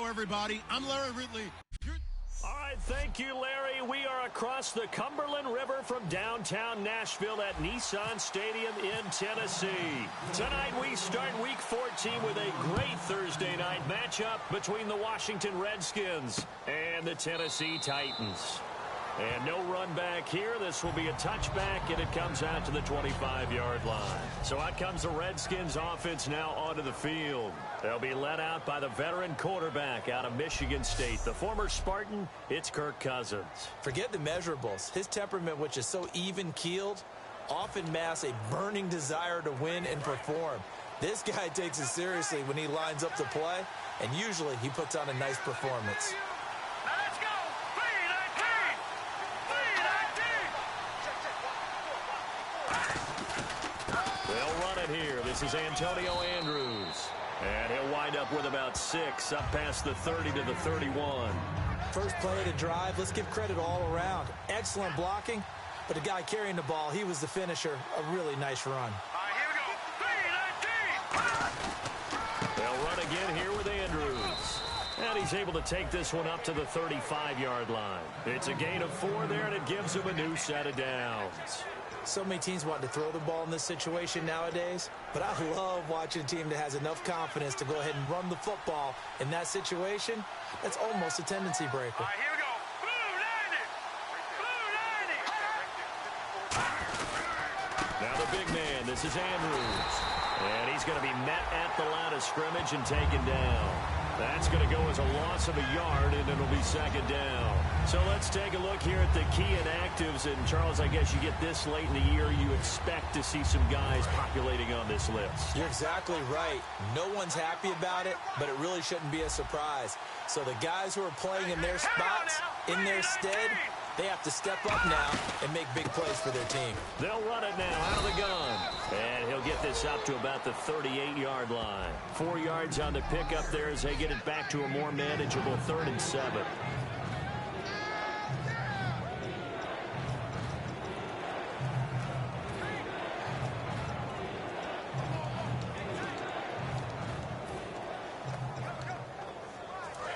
everybody. I'm Larry Ridley. All right, thank you, Larry. We are across the Cumberland River from downtown Nashville at Nissan Stadium in Tennessee. Tonight we start Week 14 with a great Thursday night matchup between the Washington Redskins and the Tennessee Titans. And no run back here. This will be a touchback, and it comes out to the 25-yard line. So out comes the Redskins offense now onto the field. They'll be led out by the veteran quarterback out of Michigan State. The former Spartan, it's Kirk Cousins. Forget the measurables. His temperament, which is so even-keeled, often masks a burning desire to win and perform. This guy takes it seriously when he lines up to play, and usually he puts on a nice performance. Here, this is Antonio Andrews, and he'll wind up with about 6, up past the 30 to the 31. First play of the drive, let's give credit all around. Excellent blocking, but the guy carrying the ball, he was the finisher. A really nice run. All right, here we go. 3-19. They'll run again here with Andrews. And he's able to take this one up to the 35-yard line. It's a gain of 4 there, and it gives him a new set of downs. So many teams want to throw the ball in this situation nowadays, but I love watching a team that has enough confidence to go ahead and run the football in that situation. That's almost a tendency breaker. All right, here we go. Blue 90. Now the big man, this is Andrews. And he's going to be met at the line of scrimmage and taken down. That's going to go as a loss of a yard, and it'll be second down. So let's take a look here at the key inactives. And, Charles, I guess you get this late in the year, you expect to see some guys populating on this list. You're exactly right. No one's happy about it, but it really shouldn't be a surprise. So the guys who are playing in their spots, in their stead, they have to step up now and make big plays for their team. They'll run it now out of the gun. And he'll get this up to about the 38-yard line. 4 yards on the pickup there as they get it back to a more manageable 3rd and 7.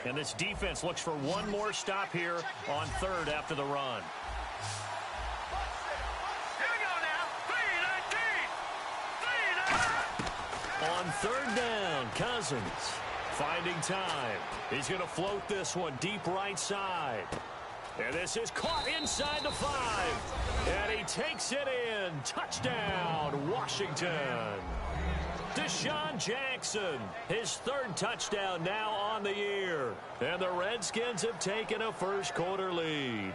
And this defense looks for one more stop here on 3rd after the run. Here we go now. 3-19. On 3rd down, Cousins finding time. He's going to float this one deep right side. And this is caught inside the 5. And he takes it in. Touchdown, Washington. Deshaun Jackson, his 3rd touchdown now on the year. And the Redskins have taken a first-quarter lead.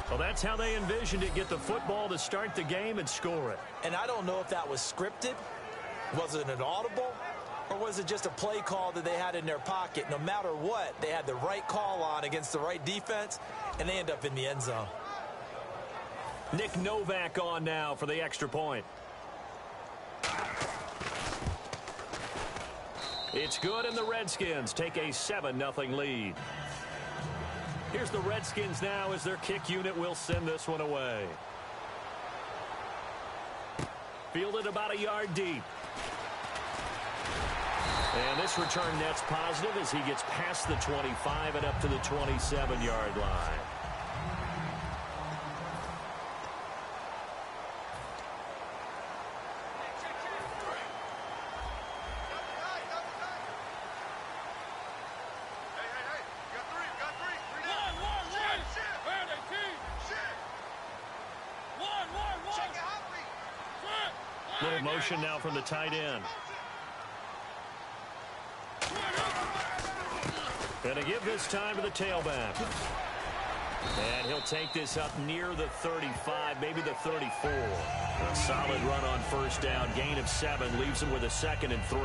Well, that's how they envisioned it, get the football to start the game and score it. And I don't know if that was scripted. Was it an audible? Or was it just a play call that they had in their pocket? No matter what, they had the right call on against the right defense, and they end up in the end zone. Nick Novak on now for the extra point. It's good, and the Redskins take a 7-0 lead. Here's the Redskins now as their kick unit will send this one away. Fielded about a yard deep. And this return net's positive as he gets past the 25 and up to the 27-yard line. Little motion now from the tight end. Going to give this time to the tailback. And he'll take this up near the 35, maybe the 34. A solid run on 1st down. Gain of 7 leaves him with a 2nd and 3.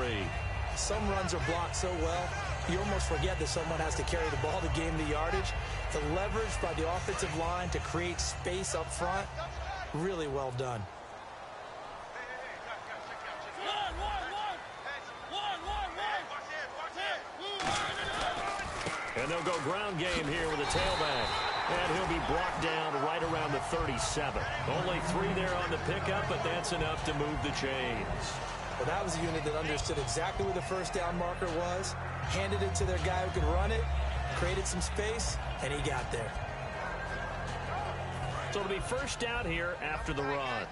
Some runs are blocked so well, you almost forget that someone has to carry the ball to gain the yardage. The leverage by the offensive line to create space up front, really well done. And they'll go ground game here with a tailback. And he'll be brought down right around the 37. Only 3 there on the pickup, but that's enough to move the chains. Well, that was a unit that understood exactly where the first down marker was, handed it to their guy who could run it, created some space, and he got there. So it'll be first down here after the run.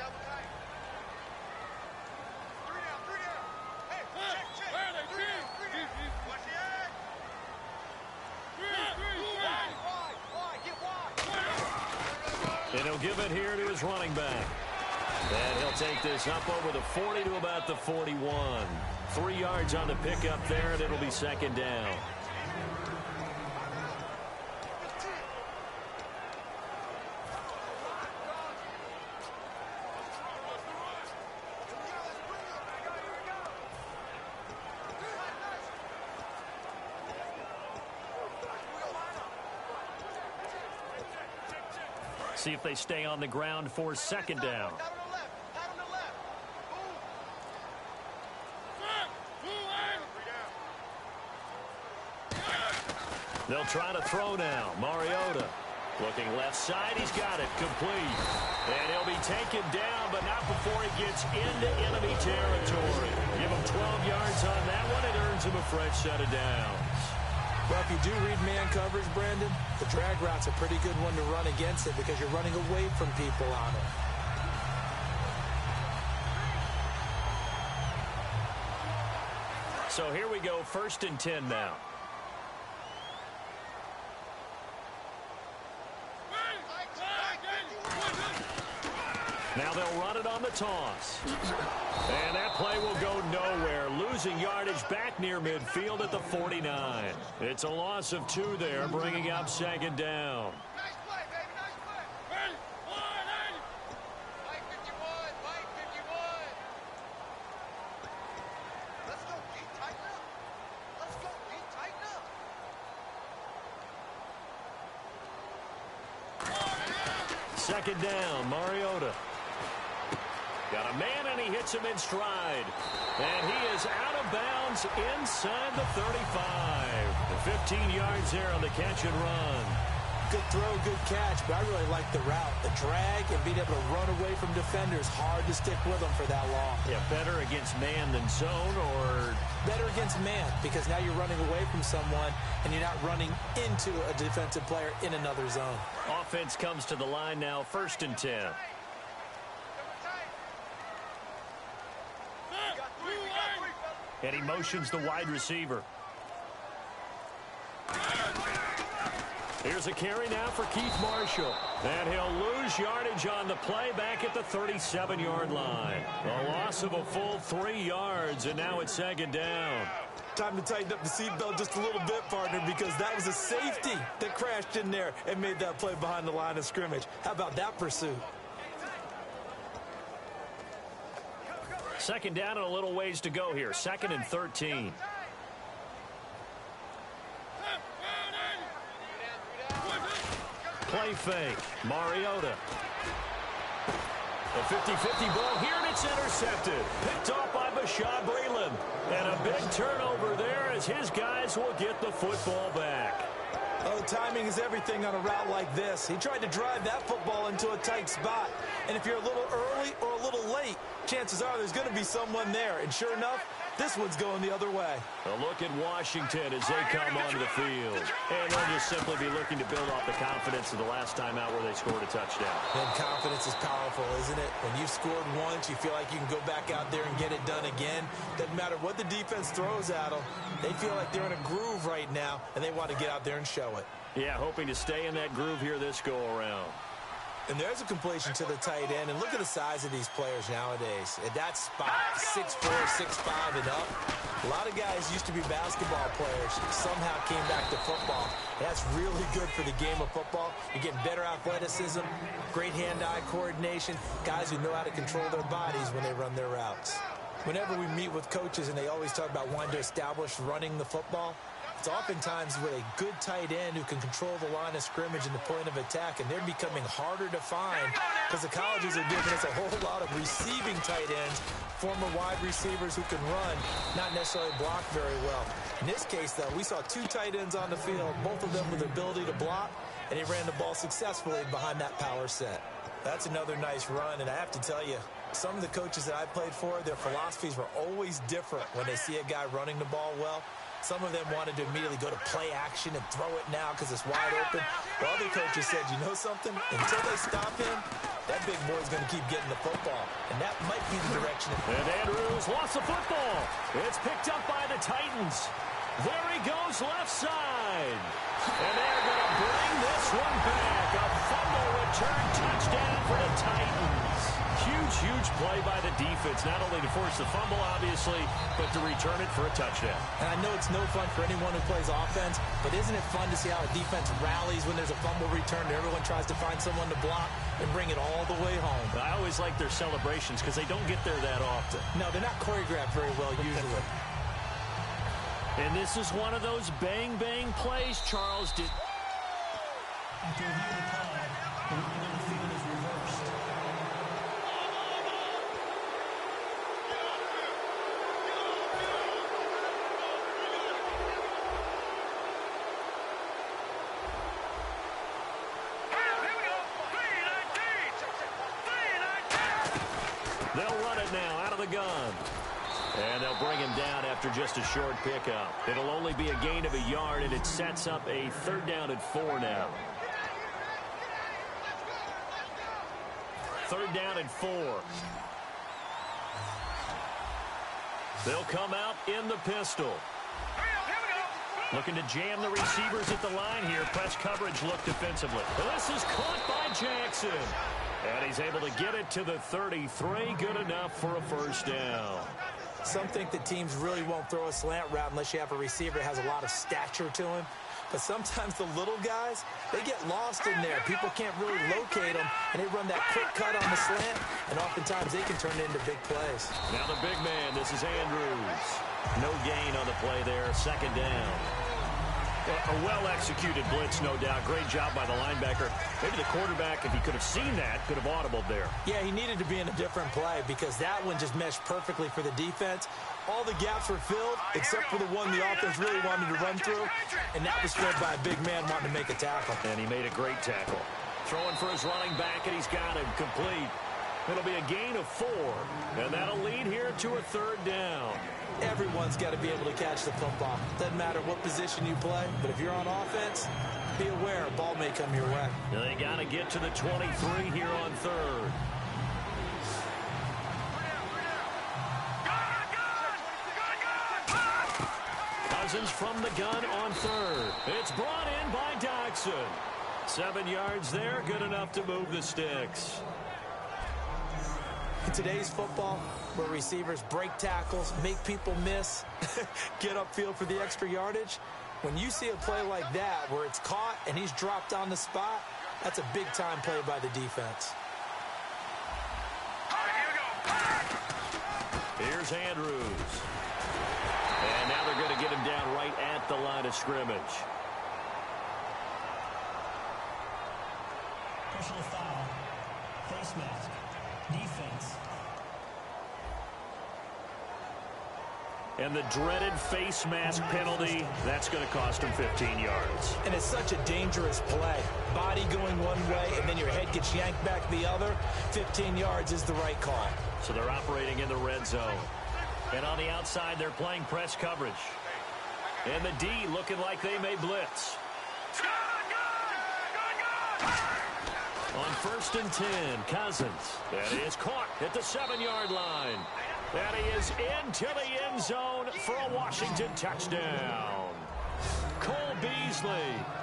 And he'll give it here to his running back. And he'll take this up over the 40 to about the 41. 3 yards on the pickup there, and it'll be second down. See if they stay on the ground for second down. They'll try to throw now. Mariota looking left side. He's got it complete. And he'll be taken down, but not before he gets into enemy territory. Give him 12 yards on that one. It earns him a fresh set of downs. Well, if you do read man coverage, Brandon, the drag route's a pretty good one to run against it because you're running away from people on it. So here we go, 1st and 10 now. Now they'll run it on the toss. And that play will go nowhere. Losing yardage back near midfield at the 49. It's a loss of 2 there, bringing up second down. Nice play, baby. Nice play. Mike 51. Mike 51. Let's go, deep, tighten up. Let's go, deep, tighten up. Second down, Mariota. Got a man, and he hits him in stride. And he is out of bounds inside the 35. 15 yards there on the catch and run. Good throw, good catch, but I really like the route. The drag and being able to run away from defenders, hard to stick with them for that long. Yeah, better against man than zone, or better against man because now you're running away from someone and you're not running into a defensive player in another zone. Offense comes to the line now, 1st and 10. And he motions the wide receiver. Here's a carry now for Keith Marshall. And he'll lose yardage on the play back at the 37-yard line. A loss of a full 3 yards, and now it's second down. Time to tighten up the seatbelt just a little bit, partner, because that was a safety that crashed in there and made that play behind the line of scrimmage. How about that pursuit? Second down and a little ways to go here. 2nd and 13. Play fake. Mariota. A 50-50 ball here, and it's intercepted. Picked off by Bashaud Breeland. And a big turnover there as his guys will get the football back. Oh, timing is everything on a route like this. He tried to drive that football into a tight spot. And if you're a little early or a little late, chances are there's going to be someone there. And sure enough, this one's going the other way. A look at Washington as they come onto the field. And they'll just simply be looking to build off the confidence of the last time out where they scored a touchdown. And confidence is powerful, isn't it? When you've scored once, you feel like you can go back out there and get it done again. Doesn't matter what the defense throws at them. They feel like they're in a groove right now, and they want to get out there and show it. Yeah, hoping to stay in that groove here this go-around. And there's a completion to the tight end. And look at the size of these players nowadays. At that spot, 6'4", 6'5", and up. A lot of guys used to be basketball players, somehow came back to football. That's really good for the game of football. You're getting better athleticism, great hand-eye coordination, guys who know how to control their bodies when they run their routes. Whenever we meet with coaches and they always talk about wanting to establish running the football, it's oftentimes with a good tight end who can control the line of scrimmage and the point of attack, and they're becoming harder to find because the colleges are giving us a whole lot of receiving tight ends, former wide receivers who can run, not necessarily block very well. In this case, though, we saw 2 tight ends on the field, both of them with the ability to block, and they ran the ball successfully behind that power set. That's another nice run, and I have to tell you, Some of the coaches that I played for, their philosophies were always different when they see a guy running the ball well. Some of them wanted to immediately go to play action and throw it now because it's wide open. While other coaches said, you know something? Until they stop him, that big boy's going to keep getting the football. And that might be the direction. And Andrews lost the football. It's picked up by the Titans. There he goes left side. And they're going to bring this one back. A fumble return touchdown for the Titans. Huge, huge play by the defense, not only to force the fumble, obviously, but to return it for a touchdown. And I know it's no fun for anyone who plays offense, but isn't it fun to see how a defense rallies when there's a fumble return and everyone tries to find someone to block and bring it all the way home? I always like their celebrations because they don't get there that often. No, they're not choreographed very well usually. And this is one of those bang-bang plays Charles did. After review of the play, the ruling on the field is reversed. They'll run it now out of the gun. And they'll bring him down after just a short pickup. It'll only be a gain of a yard, and it sets up a 3rd down and 4 now. 3rd down and 4. They'll come out in the pistol. Looking to jam the receivers at the line here. Press coverage look defensively. This is caught by Jackson. And he's able to get it to the 33. Good enough for a 1st down. Some think that teams really won't throw a slant route unless you have a receiver that has a lot of stature to him. But sometimes the little guys, they get lost in there. People can't really locate them, and they run that quick cut on the slant, and oftentimes they can turn it into big plays. Now the big man, this is Andrews. No gain on the play there, 2nd down. A well-executed blitz, no doubt. Great job by the linebacker. Maybe the quarterback, if he could have seen that, could have audibled there. Yeah, he needed to be in a different play because that one just meshed perfectly for the defense. All the gaps were filled except for the one the offense really wanted to run through, and that was filled by a big man wanting to make a tackle. And he made a great tackle. Throwing for his running back, and he's got him complete. It'll be a gain of 4, and that'll lead here to a 3rd down. Everyone's got to be able to catch the football. Doesn't matter what position you play, but if you're on offense, be aware a ball may come your way. They got to get to the 23 here on 3rd. Cousins from the gun on 3rd. It's brought in by Dodson. 7 yards there, good enough to move the sticks. In today's football, where receivers break tackles, make people miss, get upfield for the extra yardage, when you see a play like that where it's caught and he's dropped on the spot, that's a big-time play by the defense. Here's Andrews. And now they're going to get him down right at the line of scrimmage. Personal foul. Face mask. Defense. And the dreaded face mask penalty, that's going to cost him 15 yards. And it's such a dangerous play. Body going one way, and then your head gets yanked back the other. 15 yards is the right call. So they're operating in the red zone. And on the outside, they're playing press coverage. And the D looking like they may blitz. On 1st and 10, Cousins. That is caught at the 7-yard line. That he is into the end zone for a Washington touchdown. Cole Beasley,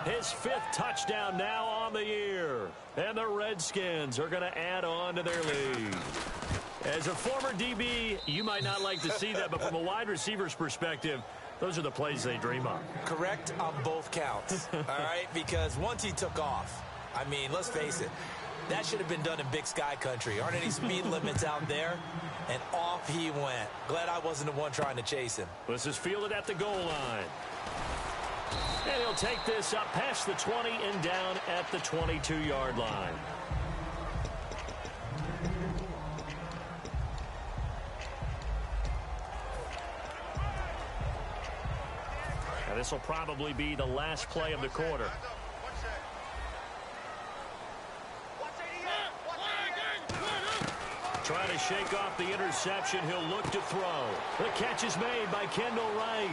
his 5th touchdown now on the year. And the Redskins are going to add on to their lead. As a former DB, you might not like to see that, but from a wide receiver's perspective, those are the plays they dream of. Correct on both counts, all right? Because once he took off, I mean, let's face it, that should have been done in Big Sky country. Aren't any speed limits out there? And off he went. Glad I wasn't the one trying to chase him. This is fielded at the goal line. And he'll take this up past the 20 and down at the 22-yard line. And this will probably be the last play of the quarter. Trying to shake off the interception. He'll look to throw. The catch is made by Kendall Wright.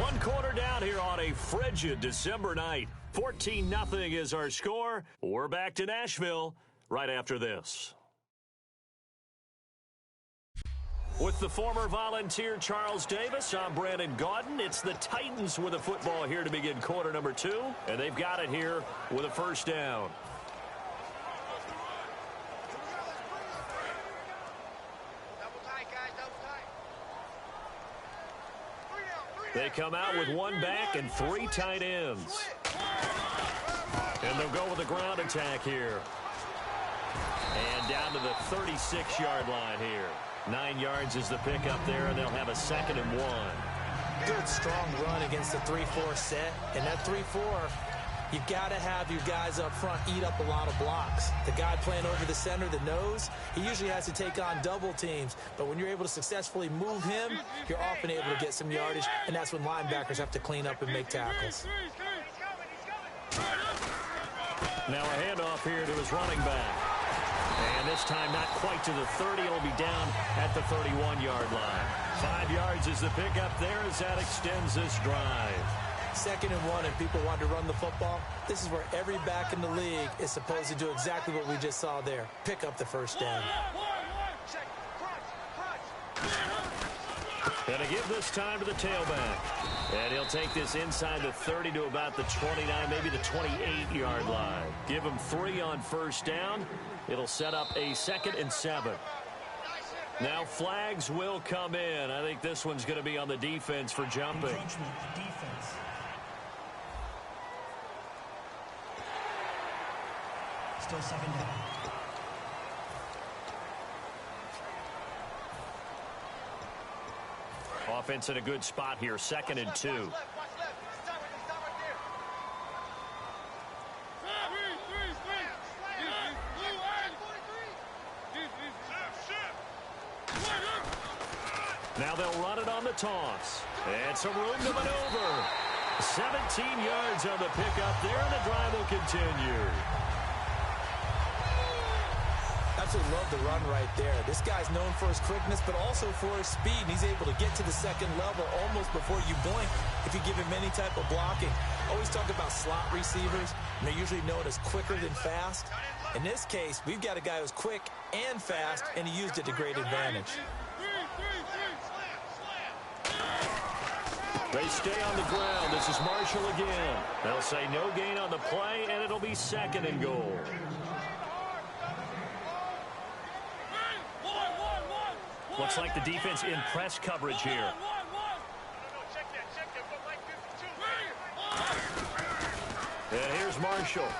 One quarter down here on a frigid December night. 14-0 is our score. We're back to Nashville right after this. With the former Volunteer Charles Davis, I'm Brandon Gaudin. It's the Titans with the football here to begin quarter number 2, and they've got it here with a first down. They come out with one back and 3 tight ends. And they'll go with a ground attack here. And down to the 36-yard line here. 9 yards is the pickup there, and they'll have a 2nd and 1. Good, strong run against the 3-4 set. And that 3-4, you've got to have your guys up front eat up a lot of blocks. The guy playing over the center, the nose, he usually has to take on double teams. But when you're able to successfully move him, you're often able to get some yardage, and that's when linebackers have to clean up and make tackles. Now a handoff here to his running back. And this time not quite to the 30. It'll be down at the 31-yard line. 5 yards is the pickup there as that extends this drive. 2nd and 1, and people want to run the football. This is where every back in the league is supposed to do exactly what we just saw there. Pick up the first down. And to give this time to the tailback. And he'll take this inside the 30 to about the 29, maybe the 28-yard line. Give him 3 on first down. It'll set up a 2nd and 7. Now flags will come in. I think this one's going to be on the defense for jumping. Defense. Still 2nd down. Offense in a good spot here. 2nd and 2. Now they'll run it on the toss. And some room to maneuver. 17 yards on the pickup there, and the drive will continue. Absolutely love the run right there. This guy's known for his quickness, but also for his speed. And he's able to get to the 2nd level almost before you blink if you give him any type of blocking. Always talk about slot receivers, and they're usually known as quicker than fast. In this case, we've got a guy who's quick and fast, and he used it to great advantage. They stay on the ground. This is Marshall again. They'll say no gain on the play, and it'll be 2nd and goal. Looks like the defense in press coverage here. And here's Marshall.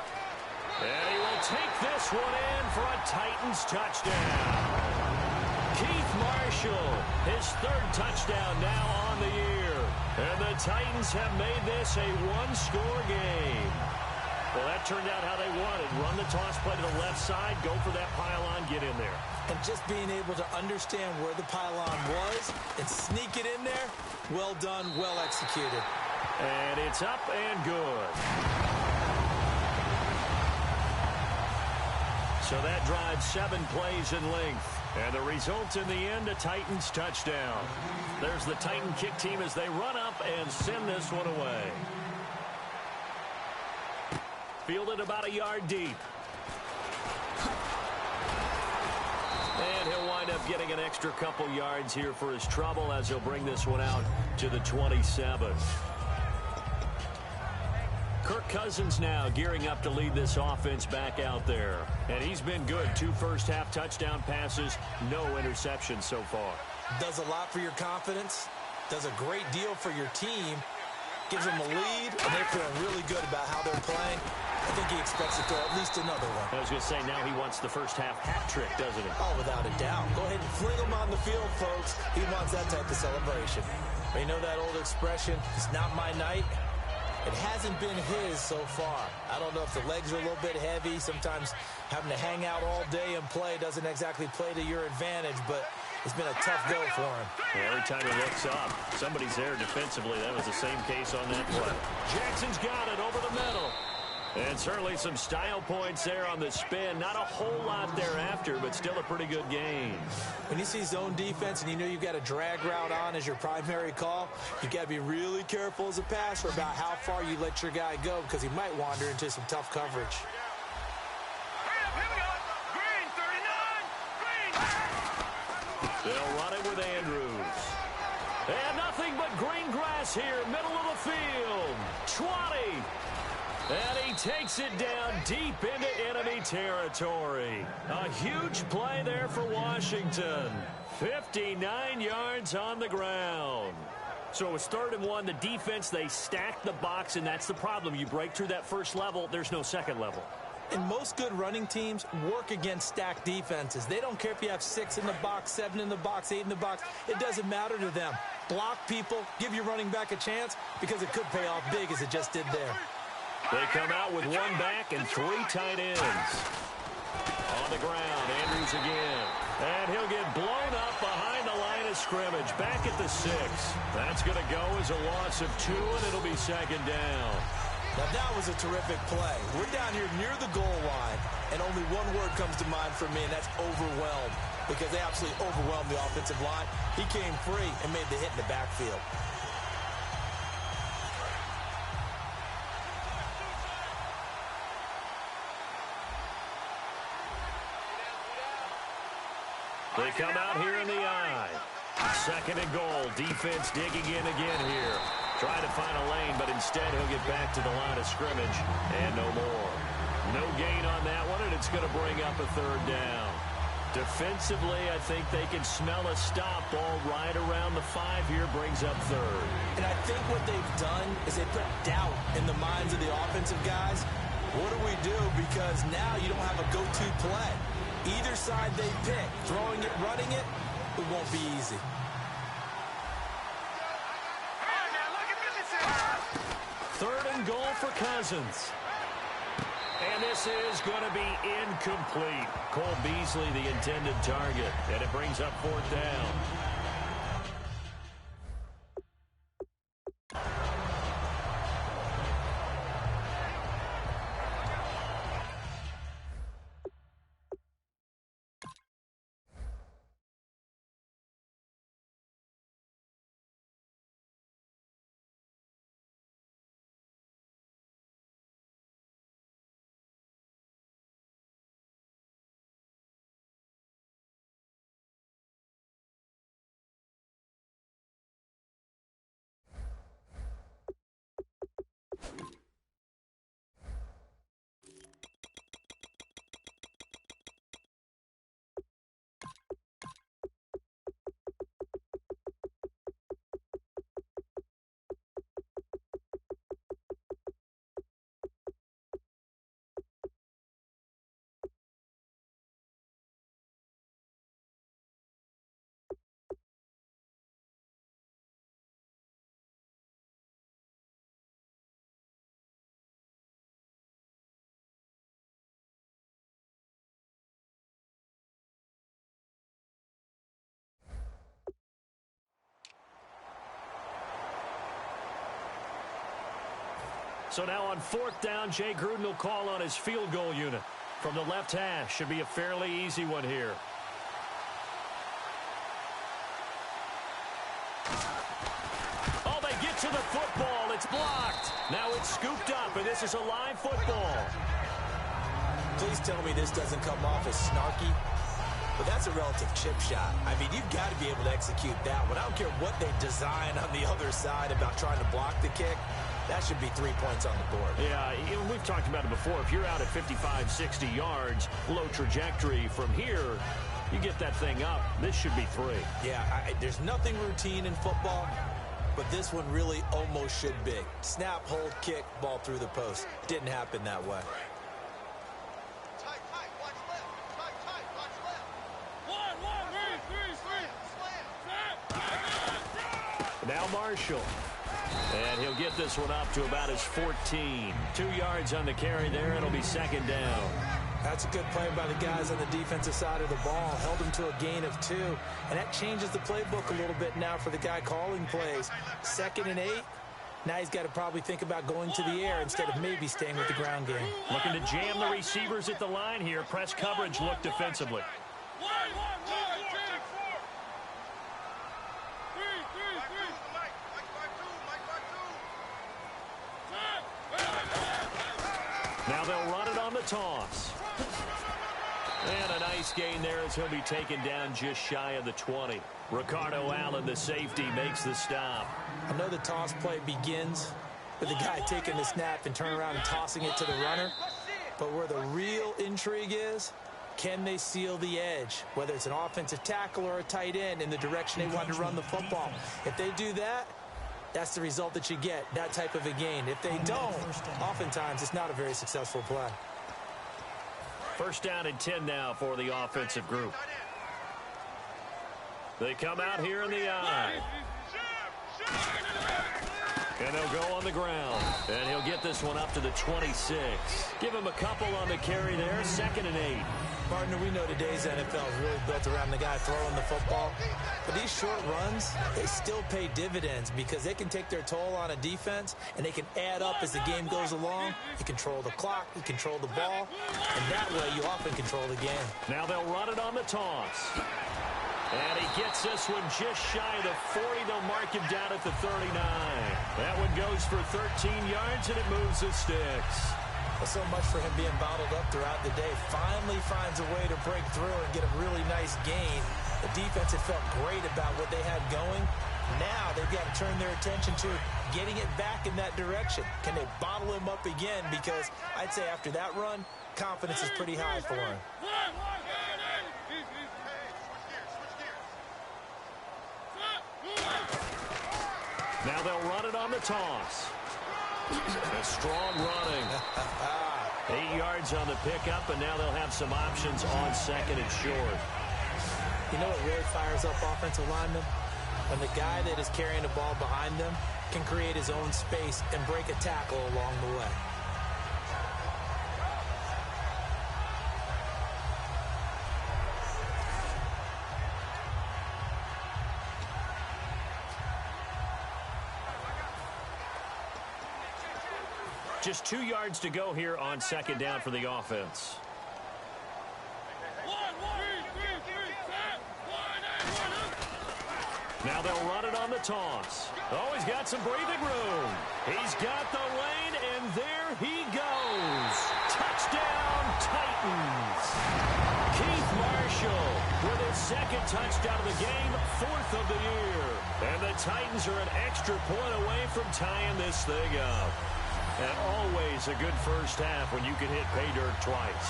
And he will take this one in for a Titans touchdown. Keith Marshall, his 3rd touchdown now on the year. And the Titans have made this a one-score game. Well, that turned out how they wanted. Run the toss play to the left side, go for that pylon, get in there. And just being able to understand where the pylon was and sneak it in there, well done, well executed. And it's up and good. So that drives 7 plays in length. And the result in the end, a Titans touchdown. There's the Titan kick team as they run up and send this one away. Fielded about a yard deep. And he'll wind up getting an extra couple yards here for his trouble as he'll bring this one out to the 27. Kirk Cousins now gearing up to lead this offense back out there. And he's been good. 2 first-half touchdown passes, no interceptions so far. Does a lot for your confidence, does a great deal for your team, gives them a lead, and they're feeling really good about how they're playing. I think he expects to throw at least another one. I was going to say, now he wants the first-half hat trick, doesn't he? Oh, without a doubt. Go ahead and fling him on the field, folks. He wants that type of celebration. You know that old expression, it's not my night? It hasn't been his so far. I don't know if the legs are a little bit heavy. Sometimes having to hang out all day and play doesn't exactly play to your advantage, but It's been a tough go for him. Every time he looks up, somebody's there defensively. That was the same case on that play. Jackson's got it over the middle. And certainly some style points there on the spin. Not a whole lot thereafter, but still a pretty good game. When you see zone defense and you know you've got a drag route on as your primary call, you got to be really careful as a passer about how far you let your guy go because he might wander into some tough coverage. They'll run it with Andrews. And nothing but green grass here, middle of the field. 20. And he takes it down deep into enemy territory. A huge play there for Washington. 59 yards on the ground. So it was 3rd and 1. The defense, they stacked the box, and that's the problem. You break through that first level, there's no second level. And most good running teams work against stacked defenses. They don't care if you have 6 in the box, 7 in the box, 8 in the box. It doesn't matter to them. Block people, give your running back a chance because it could pay off big as it just did there. They come out with 1 back and 3 tight ends. On the ground, Andrews again. And he'll get blown up behind the line of scrimmage. Back at the 6. That's going to go as a loss of 2, and it'll be 2nd down. Now, that was a terrific play. We're down here near the goal line, and only one word comes to mind for me, and that's overwhelmed, because they absolutely overwhelmed the offensive line. He came free and made the hit in the backfield. They come out here in the eye. 2nd and goal. Defense digging in again here. Trying to find a lane, but instead he'll get back to the line of scrimmage. And no more. No gain on that one, and it's going to bring up a 3rd down. Defensively, I think they can smell a stop. Ball right around the 5 here, brings up 3rd. And I think what they've done is they put doubt in the minds of the offensive guys. What do we do? Because now you don't have a go-to play. Either side they pick, throwing it, running it, it won't be easy. Third and goal for Cousins. And this is going to be incomplete. Cole Beasley, the intended target. And it brings up 4th down. So now on 4th down, Jay Gruden will call on his field goal unit. From the left hash, should be a fairly easy one here. Oh, they get to the football. It's blocked. Now it's scooped up, and this is a live football. Please tell me this doesn't come off as snarky. But that's a relative chip shot. I mean, you've got to be able to execute that one. I don't care what they design on the other side about trying to block the kick. That should be 3 points on the board. Yeah, we've talked about it before. If you're out at 55, 60 yards, low trajectory from here, you get that thing up. This should be 3. Yeah, there's nothing routine in football, but this one really almost should be. Snap, hold, kick, ball through the post. Didn't happen that way. Now Marshall. And he'll get this one up to about his 14. 2 yards on the carry there. It'll be 2nd down. That's a good play by the guys on the defensive side of the ball. Held them to a gain of 2. And that changes the playbook a little bit now for the guy calling plays. 2nd and 8. Now he's got to probably think about going to the air instead of maybe staying with the ground game. Looking to jam the receivers at the line here. Press coverage look defensively. Now they'll run it on the toss. And a nice gain there as he'll be taken down just shy of the 20. Ricardo Allen, the safety, makes the stop. I know the toss play begins with the guy taking the snap and turning around and tossing it to the runner. But where the real intrigue is, can they seal the edge? Whether it's an offensive tackle or a tight end in the direction they want to run the football. If they do that, that's the result that you get, that type of a gain. If they don't, oftentimes it's not a very successful play. First down and 10 now for the offensive group. They come out here in the eye. And they'll go on the ground. And he'll get this one up to the 26. Give him a couple on the carry there. 2nd and 8. Partner, we know today's NFL is really built around the guy throwing the football. But these short runs, they still pay dividends because they can take their toll on a defense and they can add up as the game goes along. You control the clock, you control the ball, and that way you often control the game. Now they'll run it on the toss. And he gets this one just shy of the 40. They'll mark him down at the 39. That one goes for 13 yards, and it moves the sticks. Well, so much for him being bottled up throughout the day. Finally finds a way to break through and get a really nice gain. The defense had felt great about what they had going. Now they've got to turn their attention to getting it back in that direction. Can they bottle him up again? Because I'd say after that run, confidence is pretty high for him. Now they'll run it on the toss. A strong running. 8 yards on the pickup, and now they'll have some options on 2nd and short. You know what really fires up offensive linemen? When the guy that is carrying the ball behind them can create his own space and break a tackle along the way. Just 2 yards to go here on 2nd down for the offense. Now they'll run it on the toss. Oh, he's got some breathing room. He's got the lane, and there he goes. Touchdown, Titans. Keith Marshall with his 2nd touchdown of the game, 4th of the year. And the Titans are an extra point away from tying this thing up. And always a good first half when you can hit pay dirt twice.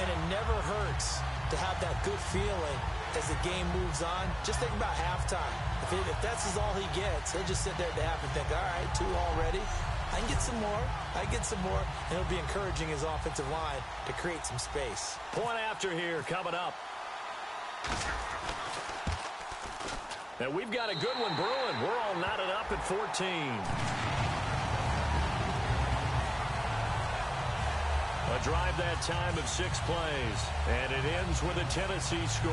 And it never hurts to have that good feeling as the game moves on. Just think about halftime. If that's all he gets, he'll just sit there at the half and think, all right, 2 already. I can get some more. I can get some more. And it'll be encouraging his offensive line to create some space. Point after here coming up. And we've got a good one brewing. We're all knotted up at 14. A drive that time of 6 plays, and it ends with a Tennessee score.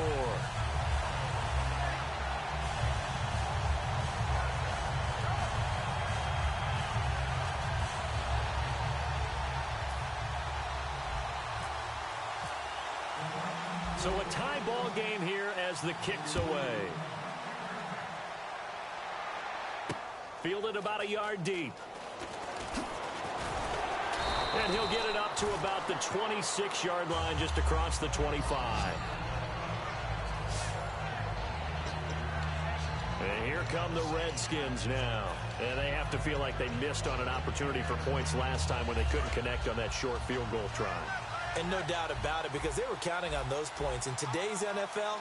So a tie ball game here as the kick's away. Fielded about a yard deep. And he'll get it up to about the 26-yard line just across the 25. And here come the Redskins now. And they have to feel like they missed on an opportunity for points last time when they couldn't connect on that short field goal try. And no doubt about it, because they were counting on those points. In today's NFL,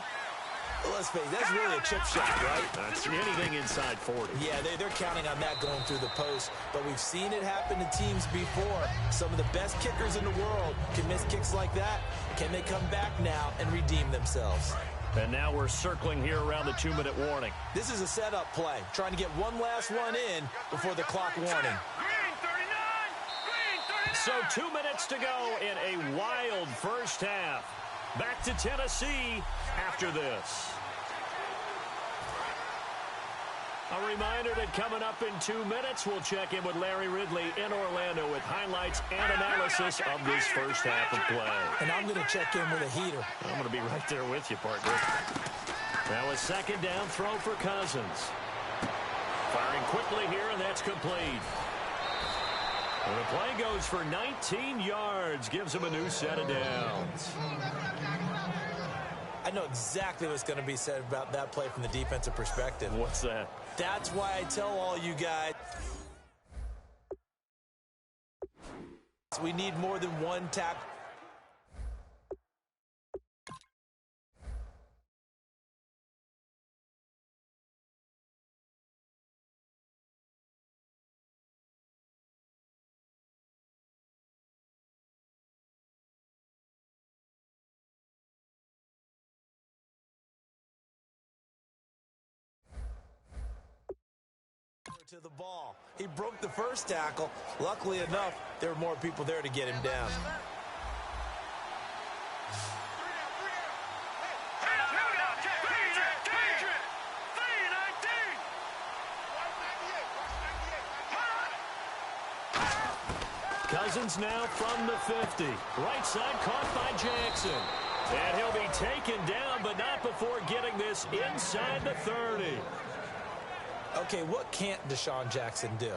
let's face it, that's really a chip shot, right? That's anything inside 40. Yeah, they're counting on that going through the post. But we've seen it happen to teams before. Some of the best kickers in the world can miss kicks like that. Can they come back now and redeem themselves? And now we're circling here around the 2-minute warning. This is a setup play, trying to get one last one in before the clock warning. So 2 minutes to go in a wild first half. Back to Tennessee after this. A reminder that coming up in 2 minutes, we'll check in with Larry Ridley in Orlando with highlights and analysis of this first half of play. And I'm going to check in with a heater. I'm going to be right there with you, partner. Now a second down throw for Cousins. Firing quickly here, and that's complete. And the play goes for 19 yards, gives him a new set of downs. I know exactly what's going to be said about that play from the defensive perspective. What's that? That's why I tell all you guys, we need more than one tackle. To the ball. He broke the first tackle. Luckily enough, there were more people there to get him down. Cousins now from the 50. Right side caught by Jackson. And he'll be taken down, but not before getting this inside the 30. Okay, what can't Deshaun Jackson do?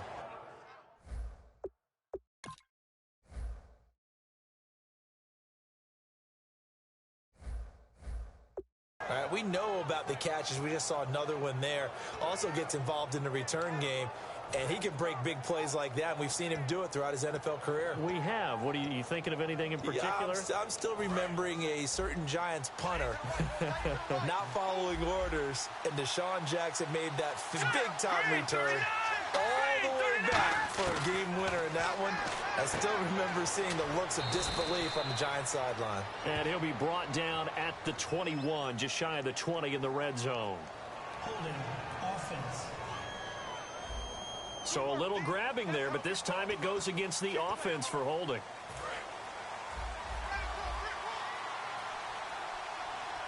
All right, we know about the catches. We just saw another one there. Also gets involved in the return game, and he can break big plays like that. And we've seen him do it throughout his NFL career. We have. What are you thinking of anything in particular? Yeah, I'm still remembering a certain Giants punter not following orders, and Deshaun Jackson made that big-time return all the way back for a game winner in that one. I still remember seeing the looks of disbelief on the Giants sideline. And he'll be brought down at the 21, just shy of the 20 in the red zone. Holding offense. So a little grabbing there, but this time it goes against the offense for holding.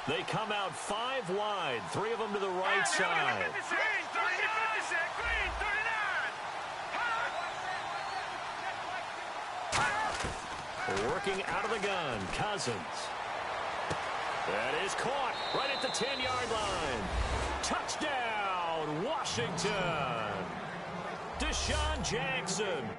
They come out 5 wide, 3 of them to the right side. Working out of the gun, Cousins. That is caught right at the 10-yard line. Touchdown, Washington. Deshaun Jackson.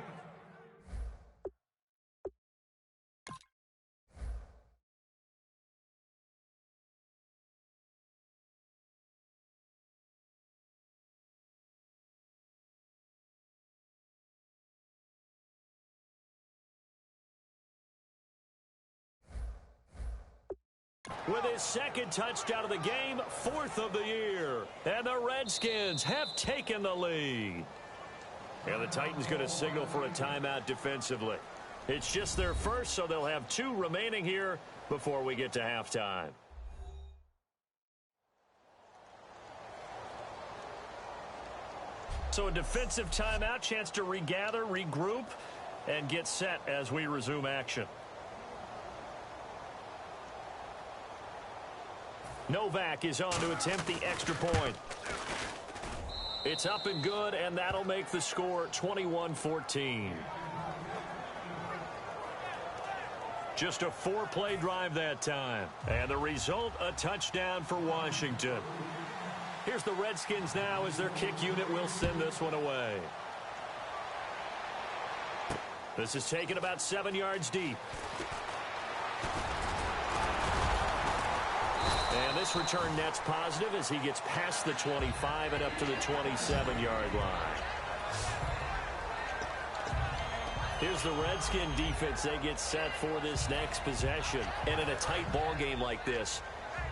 With his second touchdown of the game, 4th of the year. And the Redskins have taken the lead. And the Titans going to signal for a timeout defensively. It's just their first, so they'll have 2 remaining here before we get to halftime. So a defensive timeout, chance to regather, regroup, and get set as we resume action. Novak is on to attempt the extra point. It's up and good, and that'll make the score 21-14. Just a 4-play drive that time. And the result, a touchdown for Washington. Here's the Redskins now as their kick unit will send this one away. This is taken about 7 yards deep. And this return net's positive as he gets past the 25 and up to the 27-yard line. Here's the Redskin defense. They get set for this next possession. And in a tight ball game like this,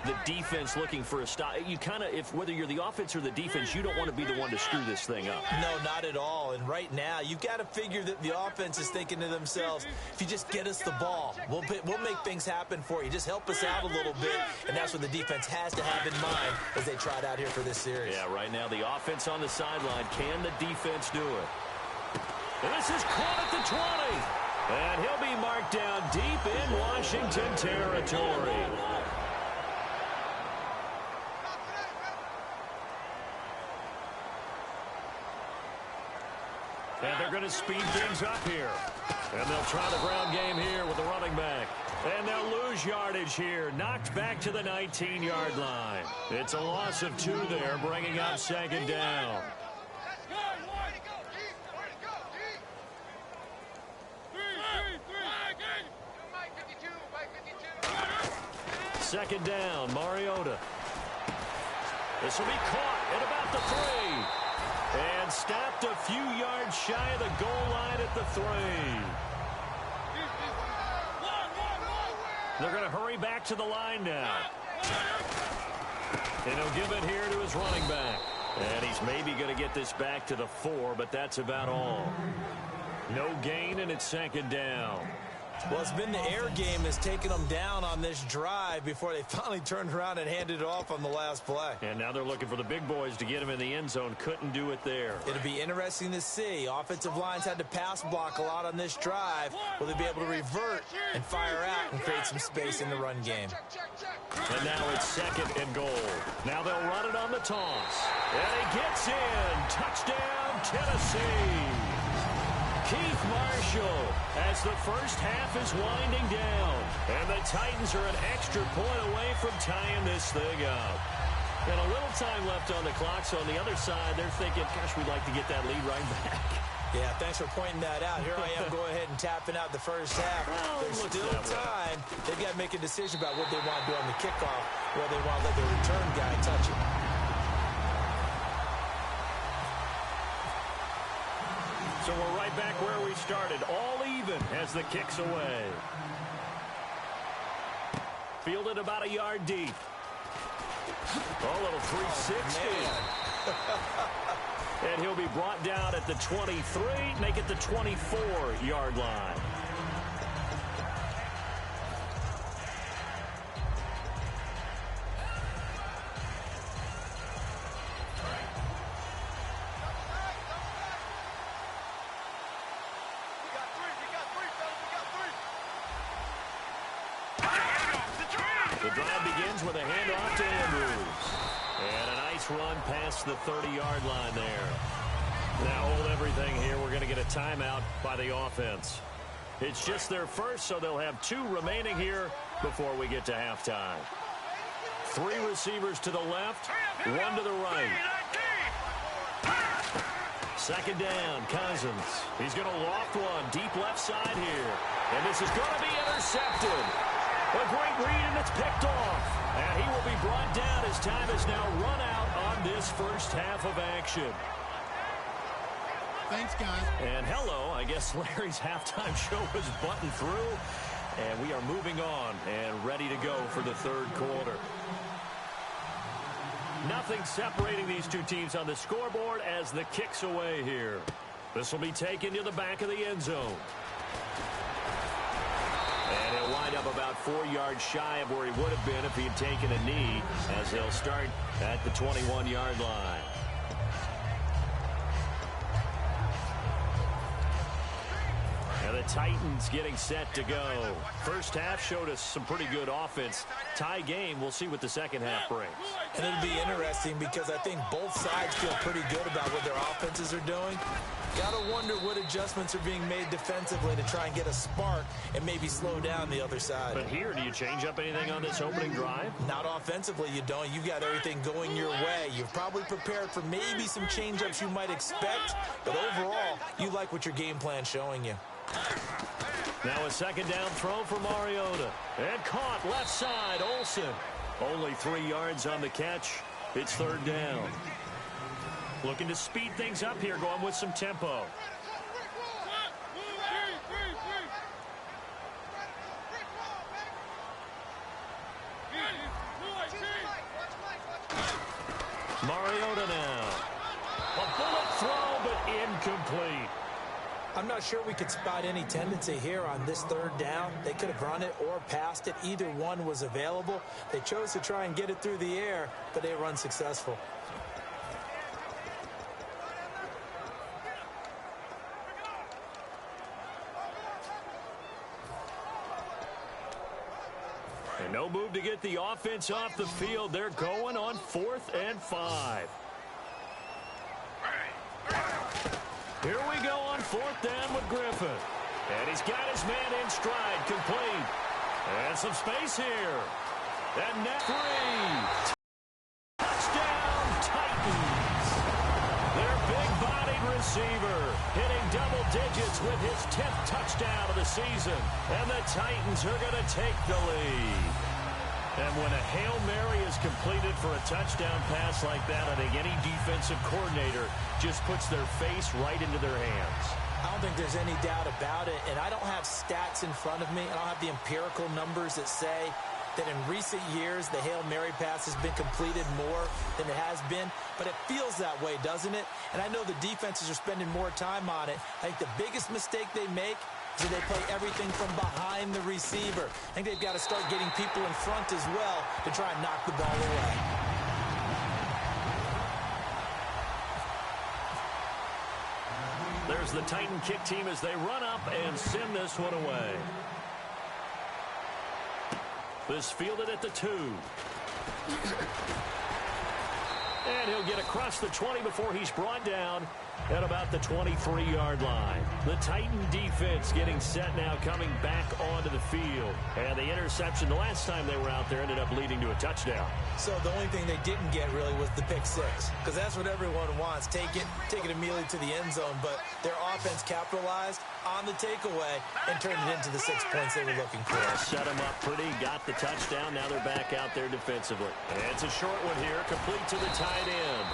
the defense looking for a stop. You kind of, if whether you're the offense or the defense, you don't want to be the one to screw this thing up. No, not at all. And right now, you've got to figure that the offense is thinking to themselves, if you just get us the ball, we'll make things happen for you. Just help us out a little bit. And that's what the defense has to have in mind as they try it out here for this series. Yeah, right now, the offense on the sideline. Can the defense do it? And this is caught at the 20. And he'll be marked down deep in Washington territory. And they're going to speed things up here. And they'll try the ground game here with the running back. And they'll lose yardage here. Knocked back to the 19-yard line. It's a loss of 2 there, bringing up second down. Second down, Mariota. This will be caught at about the 3. And stopped a few yards shy of the goal line at the 3. They're going to hurry back to the line now. And he'll give it here to his running back. And he's maybe going to get this back to the 4, but that's about all. No gain, and it's second down. Well, it's been the air game that's taken them down on this drive before they finally turned around and handed it off on the last play. And now they're looking for the big boys to get him in the end zone. Couldn't do it there. It'll be interesting to see. Offensive lines had to pass block a lot on this drive. Will they be able to revert and fire out and create some space in the run game? And now it's second and goal. Now they'll run it on the toss. And he gets in. Touchdown, Tennessee. Keith Marshall as the first half is winding down. And the Titans are an extra point away from tying this thing up. And a little time left on the clock, so on the other side, they're thinking, gosh, we'd like to get that lead right back. Yeah, thanks for pointing that out. Here I am going ahead and tapping out the first half. There's still time. They've got to make a decision about what they want to do on the kickoff, whether they want to let the return guy touch it. So we're right back where we started, all even as the kick's away. Fielded about a yard deep. A little 360. And he'll be brought down at the 23, make it the 24-yard line. The drive begins with a handoff to Andrews. And a nice run past the 30-yard line there. Now hold everything here. We're going to get a timeout by the offense. It's just their first, so they'll have 2 remaining here before we get to halftime. 3 receivers to the left, 1 to the right. Second down, Cousins. He's going to loft one deep left side here. And this is going to be intercepted. A great read, and it's picked off. And he will be brought down as time is now run out on this first half of action. Thanks, guys. And hello, I guess Larry's halftime show was buttoned through. And we are moving on and ready to go for the third quarter. Nothing separating these two teams on the scoreboard as the kick's away here. This will be taken to the back of the end zone. And he'll wind up about 4 yards shy of where he would have been if he had taken a knee, as they'll start at the 21-yard line. And the Titans getting set to go. First half showed us some pretty good offense. Tie game, we'll see what the second half brings. And it'll be interesting because I think both sides feel pretty good about what their offenses are doing. Gotta wonder what adjustments are being made defensively to try and get a spark and maybe slow down the other side. But here, do you change up anything on this opening drive? Not offensively, you don't. You've got everything going your way. You've probably prepared for maybe some change-ups you might expect, but overall, you like what your game plan's showing you. Now a second down throw for Mariota. And caught left side, Olsen. Only 3 yards on the catch. It's third down. Looking to speed things up here, going with some tempo. Mariota now. A bullet throw, but incomplete. I'm not sure we could spot any tendency here on this third down. They could have run it or passed it. Either one was available. They chose to try and get it through the air, but they were unsuccessful. No move to get the offense off the field. They're going on 4th and 5. Here we go on 4th down with Griffin. And he's got his man in stride, complete. And some space here. And net 3. Touchdown, Titans. Their big-bodied receiver hitting double digits with his 10th touchdown of the season. And the Titans are going to take the lead. And when a Hail Mary is completed for a touchdown pass like that, I think any defensive coordinator just puts their face right into their hands. I don't think there's any doubt about it, and I don't have stats in front of me. I don't have the empirical numbers that say that in recent years the Hail Mary pass has been completed more than it has been, but it feels that way, doesn't it? And I know the defenses are spending more time on it. I think the biggest mistake they make is that they play everything from behind the receiver. I think they've got to start getting people in front as well to try and knock the ball away. There's the Titan kick team as they run up and send this one away. This fielded at the 2. And he'll get across the 20 before he's brought down at about the 23-yard line. The Titan defense getting set now, coming back onto the field. And the interception the last time they were out there ended up leading to a touchdown. So the only thing they didn't get really was the pick 6, because that's what everyone wants. Take it immediately to the end zone, but their offense capitalized on the takeaway and turned it into the 6 points they were looking for. Set them up pretty, got the touchdown. Now they're back out there defensively. And it's a short one here, complete to the tight end.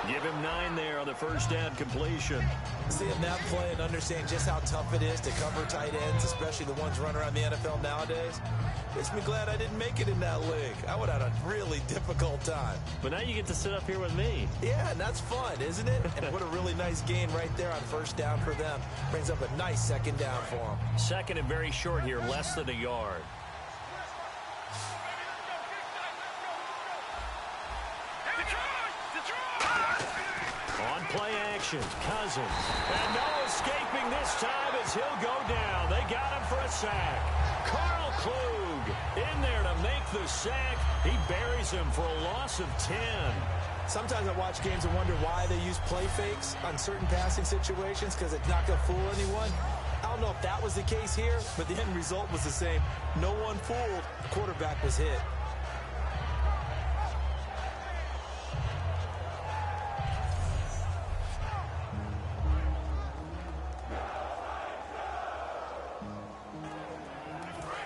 Give him 9 there on the first down completion. Seeing that play and understand just how tough it is to cover tight ends, especially the ones running around the NFL nowadays, makes me glad I didn't make it in that league. I would have had a really difficult time. But now you get to sit up here with me. Yeah, and that's fun, isn't it? And what a really nice gain right there on first down for them. Brings up a nice second down for them. Second and very short here, less than a yard. On play action, Cousins. And no escaping this time as he'll go down. They got him for a sack. Carl Klug in there to make the sack. He buries him for a loss of 10. Sometimes I watch games and wonder why they use play fakes on certain passing situations, because it's not going to fool anyone. I don't know if that was the case here, but the end result was the same. No one fooled. The quarterback was hit.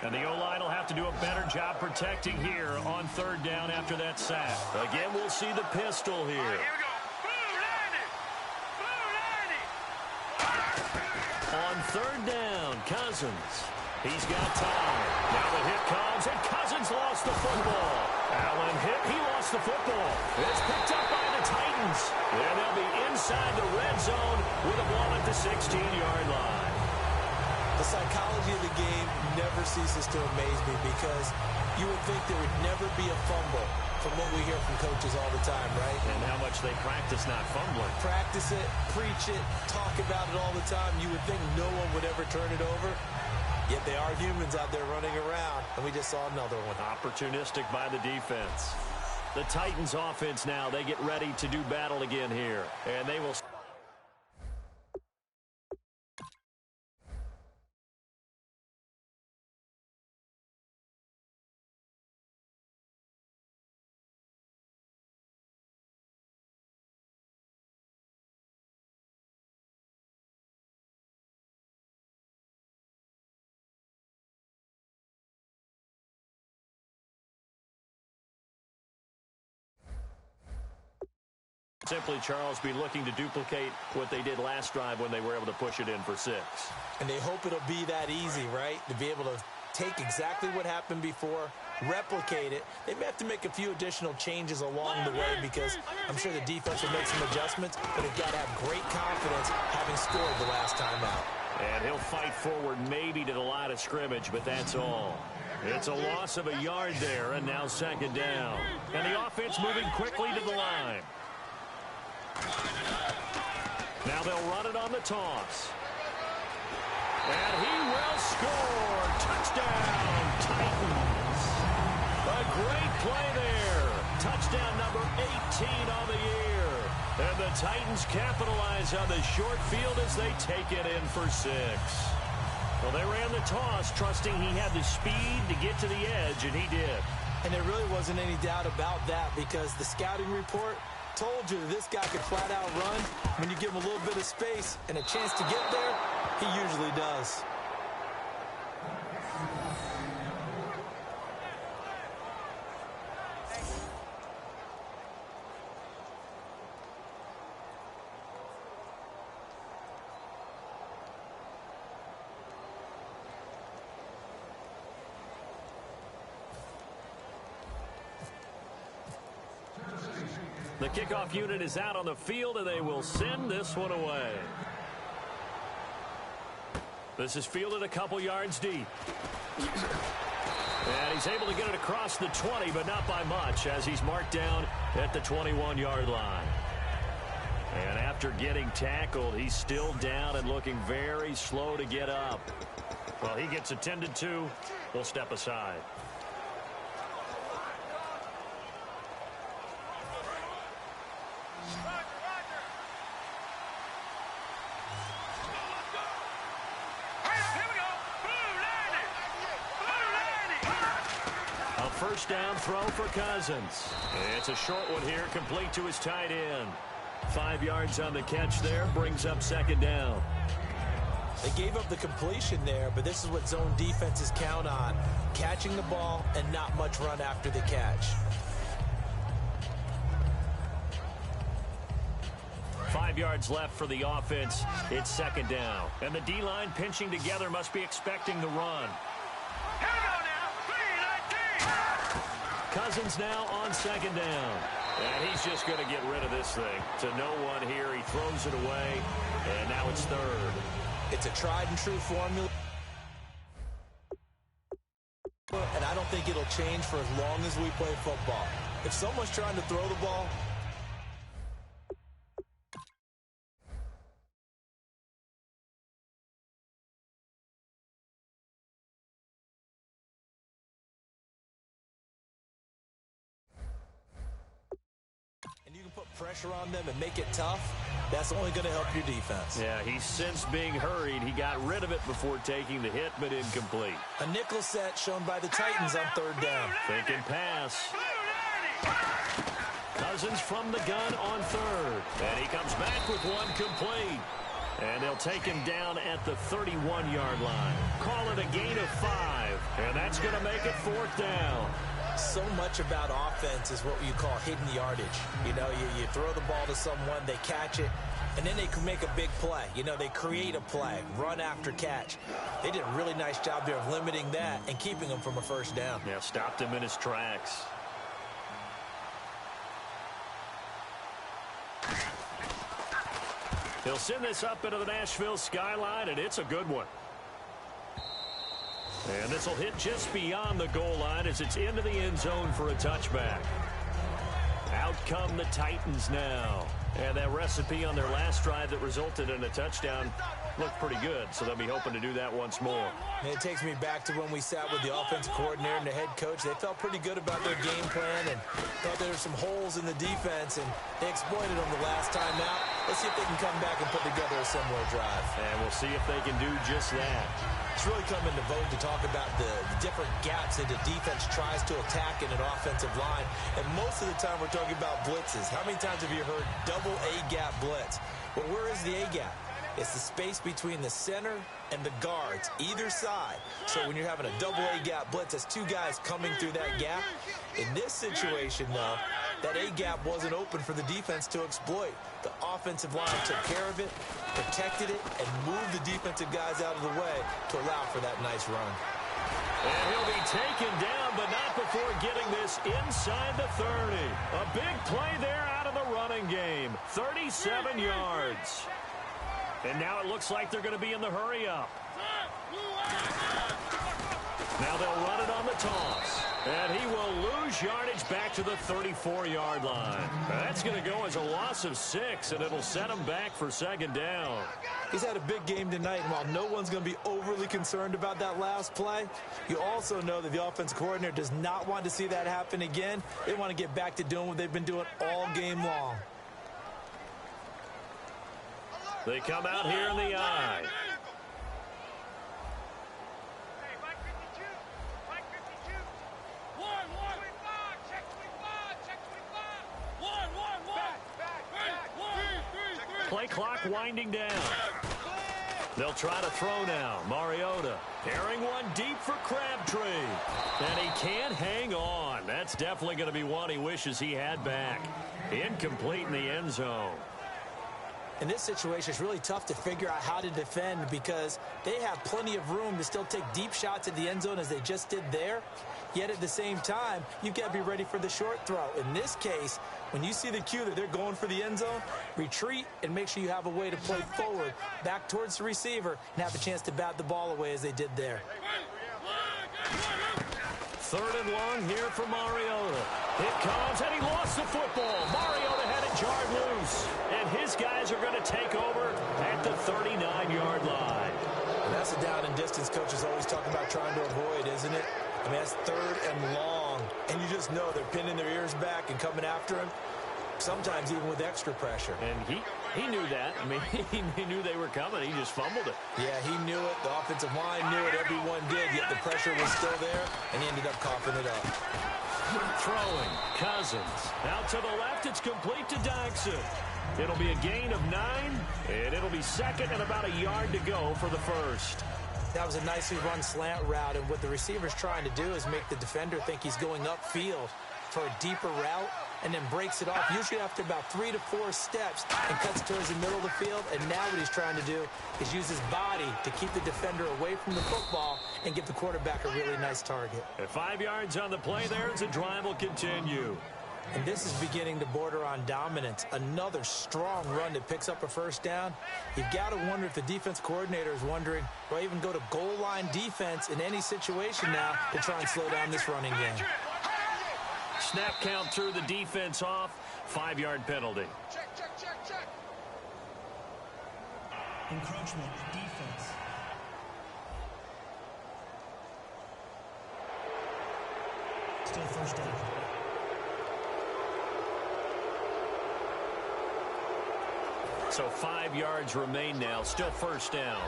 And the O-line will have to do a better job protecting here on third down after that sack. Again, we'll see the pistol here. Here we go. On third down, Cousins. He's got time. Now the hit comes, and Cousins lost the football. Allen hit, he lost the football. It's picked up by the Titans. And they'll be inside the red zone with a ball at the 16-yard line. The psychology of the game never ceases to amaze me, because you would think there would never be a fumble from what we hear from coaches all the time, right? And how much they practice not fumbling. Practice it, preach it, talk about it all the time. You would think no one would ever turn it over. Yet they are humans out there running around, and we just saw another one. Opportunistic by the defense. The Titans offense now, they get ready to do battle again here. And they will... Simply, Charles, be looking to duplicate what they did last drive when they were able to push it in for 6. And they hope it'll be that easy, right? To be able to take exactly what happened before, replicate it. They may have to make a few additional changes along the way, because I'm sure the defense will make some adjustments, but they've got to have great confidence having scored the last time out. And he'll fight forward maybe to the line of scrimmage, but that's all. It's a loss of a yard there, and now second down. And the offense moving quickly to the line. Now they'll run it on the toss. And he will score. Touchdown, Titans. Great play there. Touchdown number 18 on the year. And the Titans capitalize on the short field as they take it in for 6. Well, they ran the toss, trusting he had the speed to get to the edge, and he did. And there really wasn't any doubt about that because the scouting report told you that this guy could flat out run. When you give him a little bit of space and a chance to get there, he usually does. The kickoff unit is out on the field, and they will send this one away. This is fielded a couple yards deep. And he's able to get it across the 20, but not by much, as he's marked down at the 21-yard line. And after getting tackled, he's still down and looking very slow to get up. Well, he gets attended to. We'll step aside. First down throw for Cousins. It's a short one here, complete to his tight end. 5 yards on the catch there, brings up second down. They gave up the completion there, but this is what zone defenses count on. Catching the ball and not much run after the catch. 5 yards left for the offense. It's second down. And the D-line pinching together must be expecting the run. Cousins now on second down. And he's just going to get rid of this thing. To no one here. He throws it away. And now it's third. It's a tried and true formula. And I don't think it'll change for as long as we play football. If someone's trying to throw the ball, and you can put pressure on them and make it tough, that's only going to help your defense. Yeah, he's since being hurried. He got rid of it before taking the hit, but incomplete. A nickel set shown by the Titans on third down. Thinking pass. Cousins from the gun on third. And he comes back with one complete. And they'll take him down at the 31-yard line. Call it a gain of 5. And that's going to make it fourth down. So much about offense is what you call hidden yardage. You know, you throw the ball to someone, they catch it, and then they can make a big play. You know, they create a play, run after catch. They did a really nice job there of limiting that and keeping him from a first down. Yeah, stopped him in his tracks. He'll send this up into the Nashville skyline, and it's a good one. And this will hit just beyond the goal line as it's into the end zone for a touchback. Out come the Titans now. And that recipe on their last drive that resulted in a touchdown looked pretty good, so they'll be hoping to do that once more. And it takes me back to when we sat with the offensive coordinator and the head coach. They felt pretty good about their game plan and thought there were some holes in the defense, and they exploited them the last time out. Let's see if they can come back and put together a similar drive. And we'll see if they can do just that. It's really come into vogue to talk about the different gaps that the defense tries to attack in an offensive line. And most of the time we're talking about blitzes. How many times have you heard double A-gap blitz? Well, where is the A-gap? It's the space between the center and the guards, either side. So when you're having a double A-gap blitz, that's two guys coming through that gap. In this situation, though, that A-gap wasn't open for the defense to exploit. The offensive line took care of it, protected it, and moved the defensive guys out of the way to allow for that nice run. And he'll be taken down, but not before getting this inside the 30. A big play there out of the running game. 37 yards. And now it looks like they're going to be in the hurry-up. Now they'll run it on the toss. And he will lose yardage back to the 34-yard line. That's going to go as a loss of 6, and it'll set him back for second down. He's had a big game tonight, and while no one's going to be overly concerned about that last play, you also know that the offensive coordinator does not want to see that happen again. They want to get back to doing what they've been doing all game long. They come out here in the eye. Play clock winding down. They'll try to throw now. Mariota pairing one deep for Crabtree. And he can't hang on. That's definitely going to be one he wishes he had back. Incomplete in the end zone. In this situation, it's really tough to figure out how to defend because they have plenty of room to still take deep shots at the end zone as they just did there. Yet at the same time, you've got to be ready for the short throw. In this case, when you see the cue that they're going for the end zone, retreat and make sure you have a way to play forward, back towards the receiver, and have a chance to bat the ball away as they did there. 3rd and long here for Mariota. It comes, and he lost the football. Mariota had it jarred loose, and his guys are going to take over at the 39-yard line. And that's a down and distance coaches always talk about trying to avoid, isn't it? I mean, that's 3rd and long, and you just know they're pinning their ears back and coming after him, sometimes even with extra pressure. And he knew that. I mean, he knew they were coming. He just fumbled it. Yeah, he knew it. The offensive line knew it. Everyone did, yet the pressure was still there, and he ended up coughing it up. Throwing, Cousins. Out to the left, it's complete to Dodson. It'll be a gain of 9, and it'll be 2nd and about a yard to go for the first. That was a nicely run slant route, and what the receiver's trying to do is make the defender think he's going upfield for a deeper route, and then breaks it off, usually after about 3 to 4 steps, and cuts towards the middle of the field. And now what he's trying to do is use his body to keep the defender away from the football and give the quarterback a really nice target. At 5 yards on the play there, as the drive will continue. And this is beginning to border on dominance. Another strong run that picks up a first down. You've got to wonder if the defense coordinator is wondering, do I even go to goal line defense in any situation now to try and slow down this running game? Snap count threw the defense off. 5-yard penalty. Check. Encroachment, defense. Still first down. So 5 yards remain now. Still first down.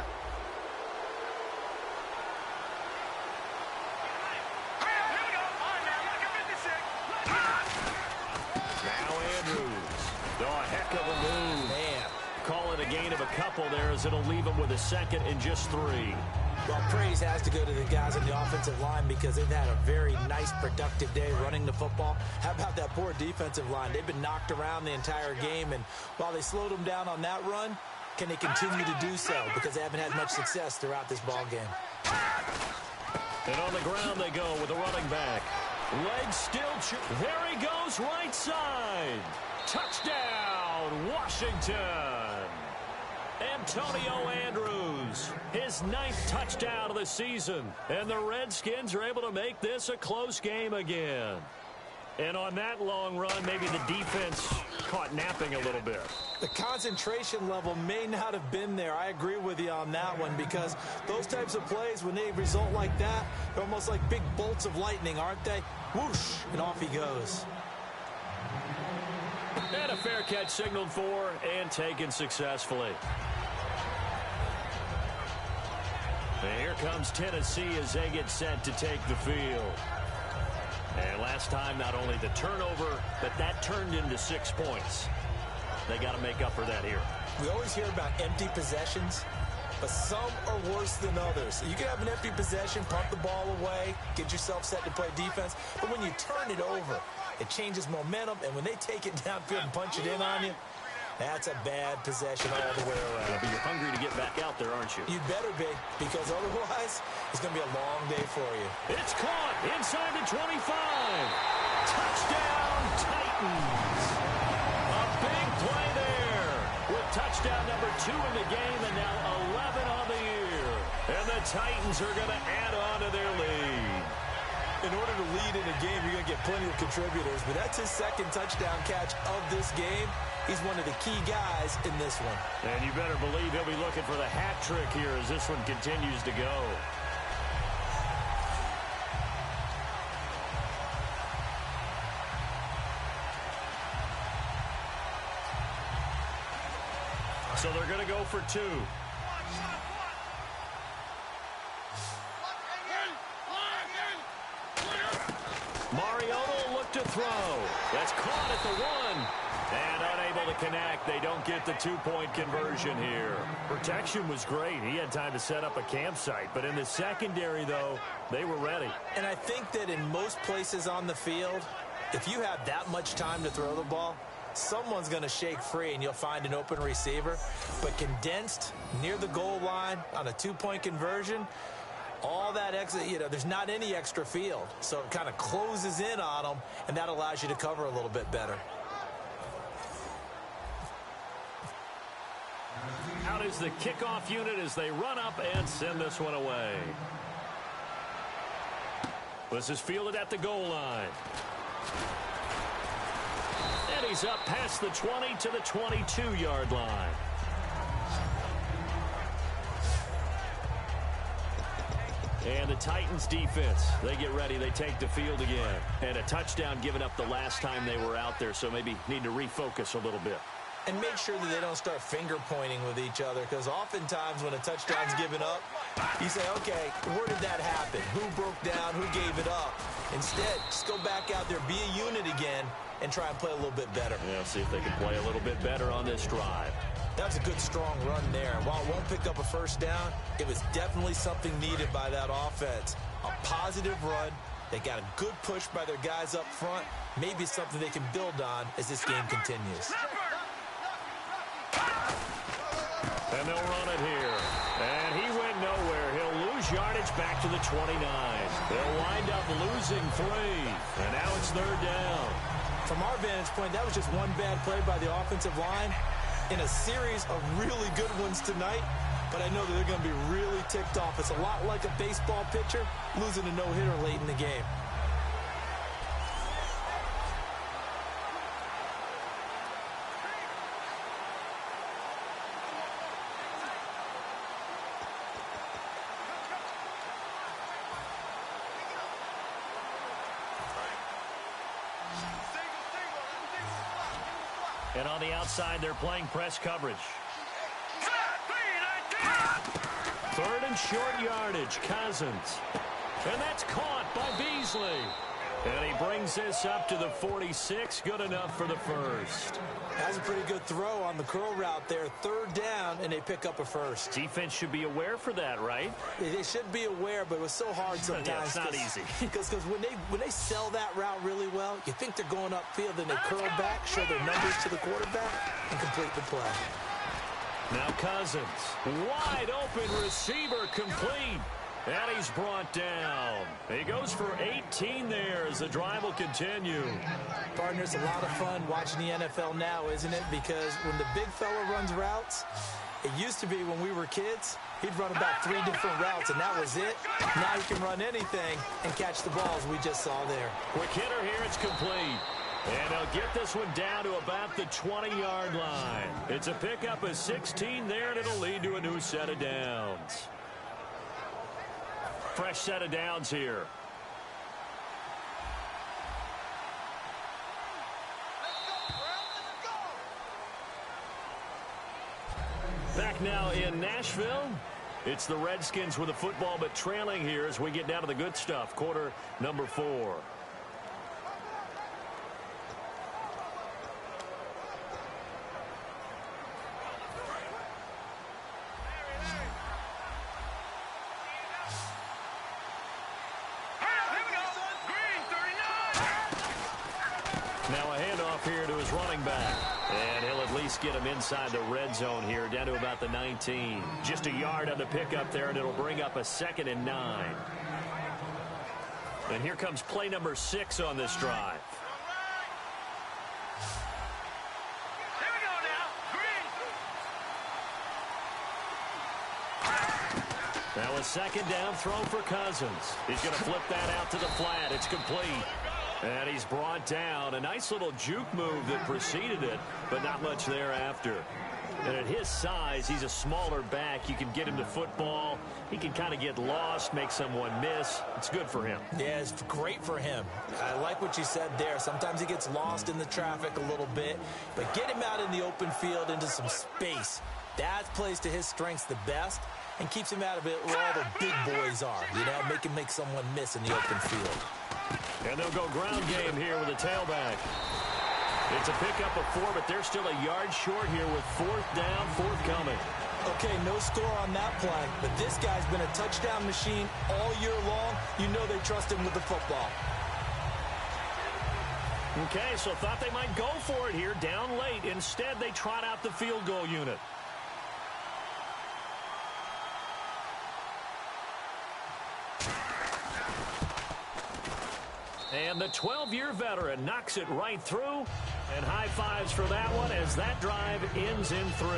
Now Andrews. Oh, a heck of a move. Man. Call it a gain of a couple there as it'll leave him with a 2nd and just 3. Well, praise has to go to the guys on the offensive line because they've had a very nice, productive day running the football. How about that poor defensive line? They've been knocked around the entire game, and while they slowed them down on that run, can they continue to do so? Because they haven't had much success throughout this ball game. And on the ground they go with a running back. Legs still. There he goes, right side. Touchdown, Washington. Antonio Andrews, his 9th touchdown of the season. And the Redskins are able to make this a close game again. And on that long run, maybe the defense caught napping a little bit. The concentration level may not have been there. I agree with you on that one because those types of plays, when they result like that, they're almost like big bolts of lightning, aren't they? Whoosh, and off he goes. And a fair catch signaled for and taken successfully. And here comes Tennessee as they get set to take the field. And last time, not only the turnover, but that turned into 6 points. They got to make up for that here. We always hear about empty possessions, but some are worse than others. You can have an empty possession, pump the ball away, get yourself set to play defense, but when you turn it over, it changes momentum, and when they take it downfield and punch it in on you, that's a bad possession all the way around. But you're hungry to get back out there, aren't you? You better be, because otherwise, it's going to be a long day for you. It's caught inside the 25. Touchdown, Titans. A big play there with touchdown number 2 in the game and now 11 on the year. And the Titans are going to add on to their lead. In order to lead in a game, you're going to get plenty of contributors, but that's his second touchdown catch of this game. He's one of the key guys in this one. And you better believe he'll be looking for the hat trick here as this one continues to go. So they're going to go for two. Mariota will look to throw. That's caught at the one. And unable to connect. They don't get the two-point conversion here. Protection was great. He had time to set up a campsite. But in the secondary, though, they were ready. And I think that in most places on the field, if you have that much time to throw the ball, someone's going to shake free and you'll find an open receiver. But condensed near the goal line on a two-point conversion, all that extra, there's not any extra field. So it kind of closes in on them, and that allows you to cover a little bit better. Out is the kickoff unit as they run up and send this one away. This is fielded at the goal line. And he's up past the 20 to the 22-yard line. And the Titans defense, they get ready. They take the field again. And a touchdown given up the last time they were out there, so maybe need to refocus a little bit. And make sure that they don't start finger pointing with each other, because oftentimes when a touchdown's given up, you say, okay, where did that happen? Who broke down? Who gave it up? Instead, just go back out there, be a unit again, and try and play a little bit better. Yeah, see if they can play a little bit better on this drive. That was a good, strong run there. While it won't pick up a first down, it was definitely something needed by that offense. A positive run. They got a good push by their guys up front. Maybe something they can build on as this game continues. And they'll run it here. And he went nowhere. He'll lose yardage back to the 29. They'll wind up losing 3. And now it's third down. From our vantage point, that was just one bad play by the offensive line in a series of really good ones tonight. But I know that they're going to be really ticked off. It's a lot like a baseball pitcher losing a no-hitter late in the game. And on the outside, they're playing press coverage. Third and short yardage, Cousins. And that's caught by Beasley. And he brings this up to the 46. Good enough for the first. That's a pretty good throw on the curl route there. Third down, and they pick up a first. Defense should be aware for that, right? They should be aware, but it was so hard sometimes. Yeah, it's not easy. Because when they sell that route really well, you think they're going upfield, and they curl back, show their numbers to the quarterback, and complete the play. Now Cousins, wide open receiver, complete. And he's brought down. He goes for 18 there as the drive will continue. Partner, it's a lot of fun watching the NFL now, isn't it? Because when the big fella runs routes, it used to be when we were kids, he'd run about 3 different routes, and that was it. Now he can run anything and catch the balls we just saw there. Quick hitter here, it's complete. And they'll get this one down to about the 20-yard line. It's a pickup of 16 there, and it'll lead to a new set of downs. Fresh set of downs here. Back now in Nashville. It's the Redskins with the football, but trailing here as we get down to the good stuff. Quarter number 4. Now a handoff here to his running back. And he'll at least get him inside the red zone here, down to about the 19. Just a yard on the pickup there, and it'll bring up a 2nd and 9. And here comes play number 6 on this drive. Now a second down throw for Cousins. He's going to flip that out to the flat. It's complete. And he's brought down. A nice little juke move that preceded it, but not much thereafter. And at his size, he's a smaller back. You can get him to football. He can kind of get lost, make someone miss. It's good for him. Yeah, it's great for him. I like what you said there. Sometimes he gets lost in the traffic a little bit, but get him out in the open field into some space. That plays to his strengths the best and keeps him out of it where all the big boys are. You know, make someone miss in the open field. And they'll go ground game here with a tailback. It's a pickup of 4, but they're still a yard short here with 4th down, forthcoming. Okay, no score on that play, but this guy's been a touchdown machine all year long. You know they trust him with the football. Okay, so thought they might go for it here, down late. Instead, they trot out the field goal unit. And the 12-year veteran knocks it right through. And high fives for that one as that drive ends in 3.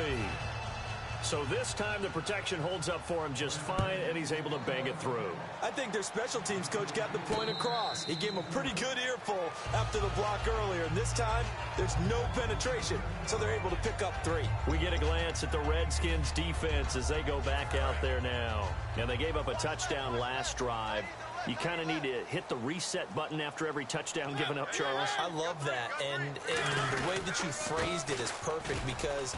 So this time the protection holds up for him just fine, and he's able to bang it through. I think their special teams coach got the point across. He gave him a pretty good earful after the block earlier, and this time there's no penetration, so they're able to pick up 3. We get a glance at the Redskins defense as they go back out there now. And they gave up a touchdown last drive. You kind of need to hit the reset button after every touchdown given up, Charles. I love that, and the way that you phrased it is perfect because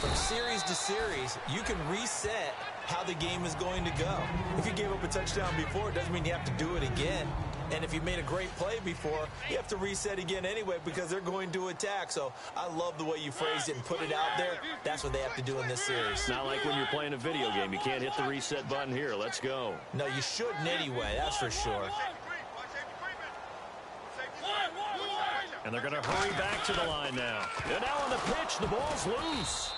from series to series, you can reset how the game is going to go. If you gave up a touchdown before, it doesn't mean you have to do it again. And if you made a great play before, you have to reset again anyway because they're going to attack. So I love the way you phrased it and put it out there. That's what they have to do in this series. Not like when you're playing a video game. You can't hit the reset button here. Let's go. No, you shouldn't anyway. That's for sure. And they're going to hurry back to the line now. And now on the pitch, the ball's loose.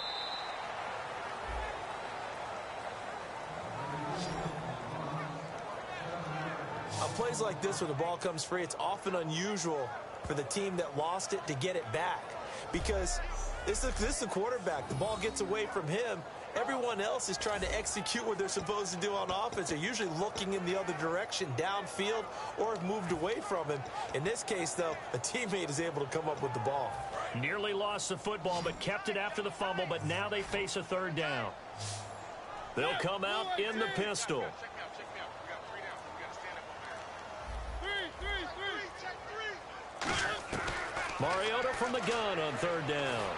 On plays like this where the ball comes free, it's often unusual for the team that lost it to get it back because this is the quarterback. The ball gets away from him. Everyone else is trying to execute what they're supposed to do on offense. They're usually looking in the other direction, downfield, or have moved away from him. In this case, though, a teammate is able to come up with the ball. Nearly lost the football, but kept it after the fumble, but now they face a 3rd down. They'll come out in the pistol. Mariota from the gun on 3rd down.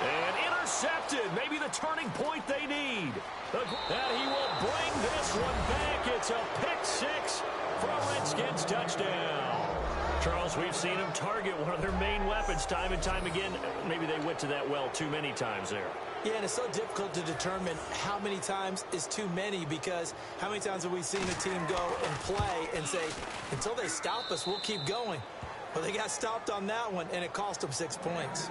And intercepted. Maybe the turning point they need. And he will bring this one back. It's a pick 6 for a Redskins touchdown. Charles, we've seen them target one of their main weapons time and time again. Maybe they went to that well too many times there. Yeah, and it's so difficult to determine how many times is too many because how many times have we seen a team go and play and say, until they stop us, we'll keep going. Well, they got stopped on that one, and it cost them 6 points.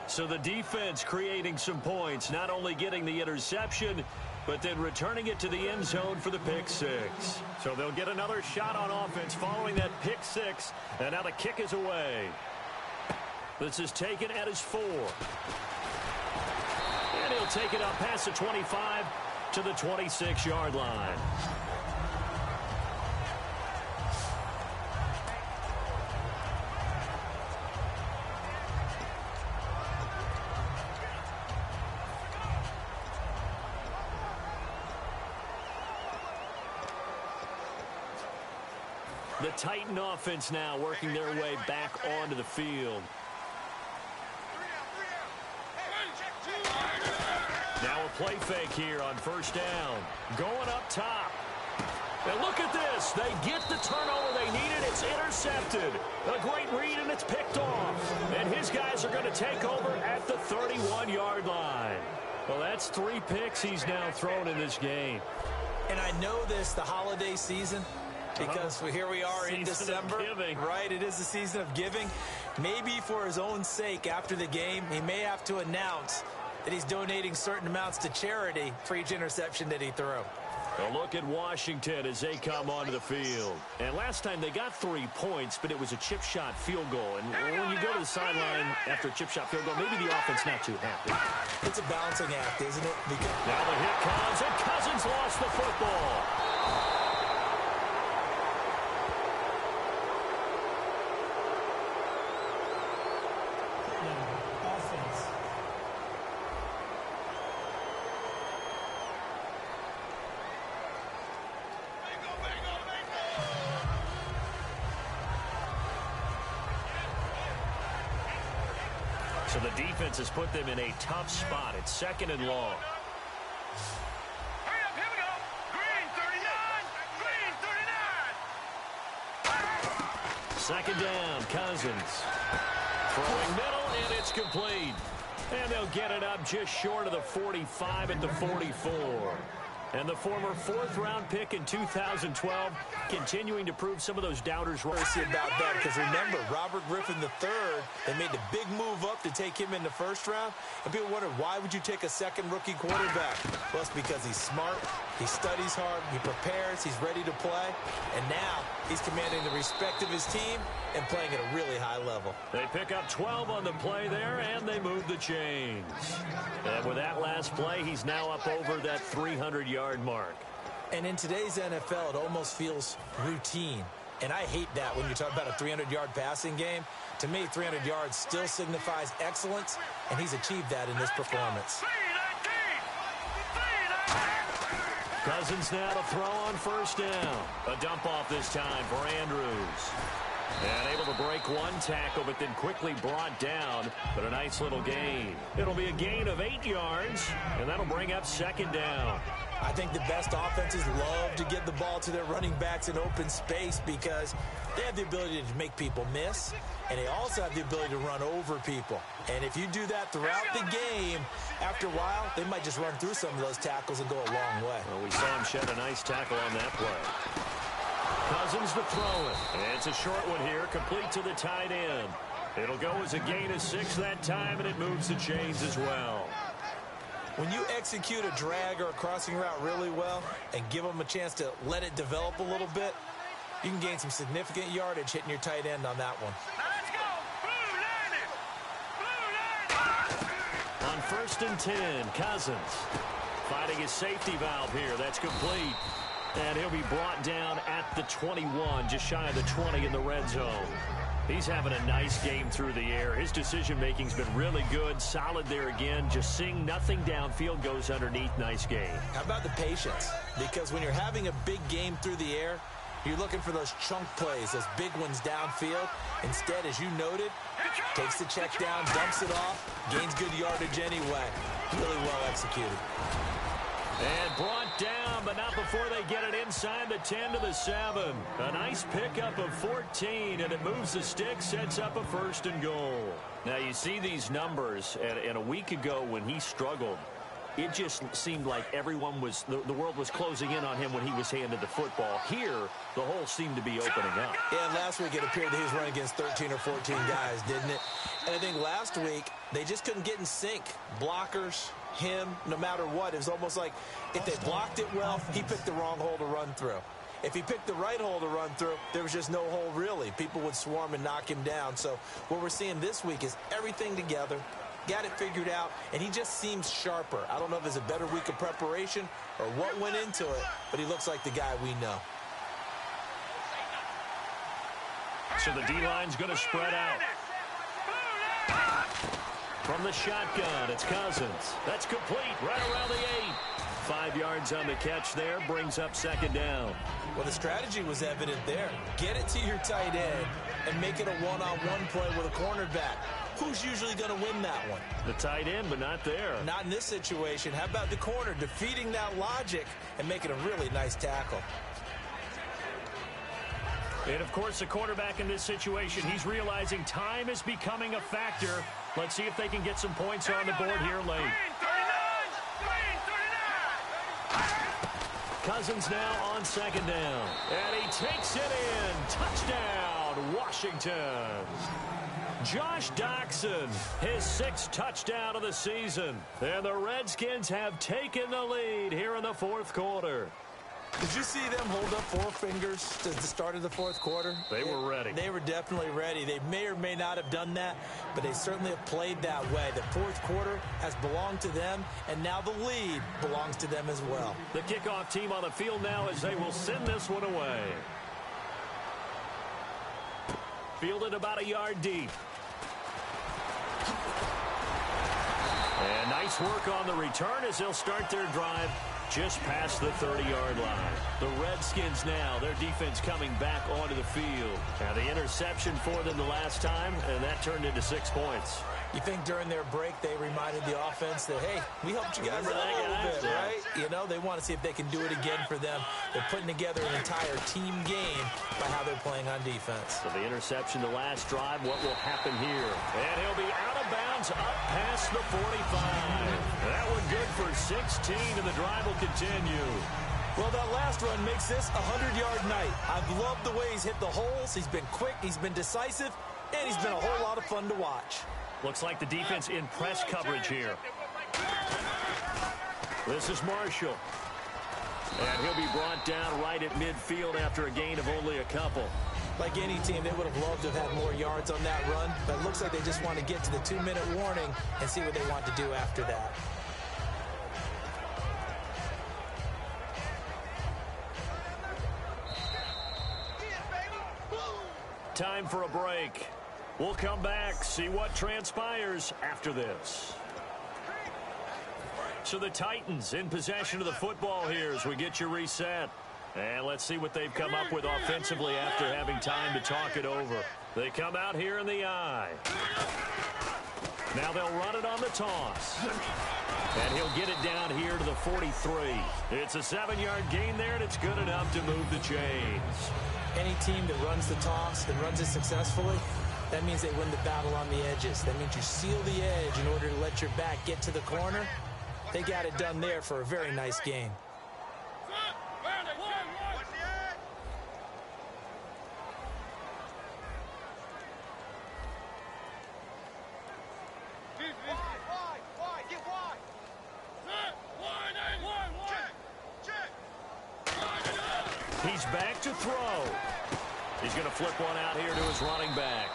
So the defense creating some points, not only getting the interception, but then returning it to the end zone for the pick 6. So they'll get another shot on offense following that pick 6, and now the kick is away. This is taken at his 4. And he'll take it up past the 25 to the 26-yard line. The Titan offense now working their way back onto the field. Now a play fake here on 1st down. Going up top. And look at this. They get the turnover they needed. It's intercepted. A great read, and it's picked off. And his guys are going to take over at the 31-yard line. Well, that's 3 picks he's now thrown in this game. And I know this, the holiday season, because here we are in December, right? It is the season of giving. Maybe for his own sake after the game, he may have to announce that he's donating certain amounts to charity for each interception that he threw. A look at Washington as they come onto the field. And last time they got 3 points, but it was a chip shot field goal. And when you go to the sideline after a chip shot field goal, maybe the offense not too happy. It's a balancing act, isn't it? Because now the hit comes, and Cousins lost the football. So the defense has put them in a tough spot. It's 2nd and long. Hurry up, here we go. Green 39. Green 39. 2nd down, Cousins. Throwing middle, and it's complete. And they'll get it up just short of the 45 at the 44. And the former 4th-round pick in 2012 continuing to prove some of those doubters wrong. About that, because remember, Robert Griffin III, they made the big move up to take him in the 1st round. And people wondered, why would you take a 2nd rookie quarterback? Well, it's because he's smart, he studies hard, he prepares, he's ready to play. And now he's commanding the respect of his team and playing at a really high level. They pick up 12 on the play there, and they move the chains. And with that last play, he's now up over that 300-yard mark. And in today's NFL, it almost feels routine. And I hate that when you talk about a 300-yard passing game. To me, 300 yards still signifies excellence, and he's achieved that in this performance. Cousins now to throw on 1st down. A dump off this time for Andrews. And able to break one tackle, but then quickly brought down. But a nice little gain. It'll be a gain of 8 yards, and that'll bring up 2nd down. I think the best offenses love to get the ball to their running backs in open space because they have the ability to make people miss, and they also have the ability to run over people. And if you do that throughout the game, after a while, they might just run through some of those tackles and go a long way. Well, we saw him shed a nice tackle on that play. Cousins to throw it. And it's a short one here, complete to the tight end. It'll go as a gain of 6 that time, and it moves the chains as well. When you execute a drag or a crossing route really well and give them a chance to let it develop a little bit, you can gain some significant yardage hitting your tight end on that one. Now let's go. Blue line it. On 1st and 10, Cousins fighting his safety valve here. That's complete. And he'll be brought down at the 21, just shy of the 20 in the red zone. He's having a nice game through the air. His decision-making's been really good. Solid there again. Just seeing nothing downfield, goes underneath. Nice game. How about the patience? Because when you're having a big game through the air, you're looking for those chunk plays, those big ones downfield. Instead, as you noted, takes the check down, dumps it off, gains good yardage anyway. Really well executed. And brought down, but not before they get it inside the 10 to the 7. A nice pickup of 14, and it moves the stick, sets up a 1st and goal. Now, you see these numbers, and a week ago when he struggled, it just seemed like everyone was, the world was closing in on him when he was handed the football. Here, the hole seemed to be opening up. Yeah, last week it appeared that he was running against 13 or 14 guys, didn't it? And I think last week, they just couldn't get in sync. Blockers, him, no matter what. It was almost like if they blocked it well, he picked the wrong hole to run through. If he picked the right hole to run through, there was just no hole really. People would swarm and knock him down. So what we're seeing this week is everything together, got it figured out, and he just seems sharper. I don't know if there's a better week of preparation or what went into it, but he looks like the guy we know. So the D-line's going to spread out. From the shotgun, it's Cousins. That's complete right around the 8. 5 yards on the catch there, brings up 2nd down. Well, the strategy was evident there. Get it to your tight end and make it a one-on-one play with a cornerback. Who's usually going to win that one? The tight end, but not there. Not in this situation. How about the corner defeating that logic and making a really nice tackle? And, of course, the quarterback in this situation, he's realizing time is becoming a factor. Let's see if they can get some points on the board here late. Cousins now on 2nd down. And he takes it in. Touchdown, Washington. Josh Doctson, his 6th touchdown of the season. And the Redskins have taken the lead here in the 4th quarter. Did you see them hold up 4 fingers at the start of the fourth quarter? They were ready. They were definitely ready. They may or may not have done that, but they certainly have played that way. The fourth quarter has belonged to them, and now the lead belongs to them as well. The kickoff team on the field now as they will send this one away. Fielded about a yard deep. And nice work on the return as they'll start their drive just past the 30-yard line. The Redskins now, their defense coming back onto the field. Now the interception for them the last time, and that turned into 6 points. You think during their break they reminded the offense that, hey, we helped you guys out a little bit, right? You know, they want to see if they can do it again for them. They're putting together an entire team game by how they're playing on defense. So the interception the last drive, what will happen here? And he'll be out of bounds up past the 45. That one good for 16, and the drive will continue. Well, that last run makes this a 100-yard night. I've loved the way he's hit the holes. He's been quick, he's been decisive, and he's been a whole lot of fun to watch. Looks like the defense in press coverage here. This is Marshall. And he'll be brought down right at midfield after a gain of only a couple. Like any team, they would have loved to have had more yards on that run, but it looks like they just want to get to the 2-minute warning and see what they want to do after that. Time for a break. We'll come back, see what transpires after this. So the Titans in possession of the football here as we get you reset. And let's see what they've come up with offensively after having time to talk it over. They come out here in the eye. Now they'll run it on the toss. And he'll get it down here to the 43. It's a 7-yard gain there, and it's good enough to move the chains. Any team that runs the toss and runs it successfully, that means they win the battle on the edges. That means you seal the edge in order to let your back get to the corner. They got it done there for a very nice gain. He's back to throw. He's going to flip one out here to his running back.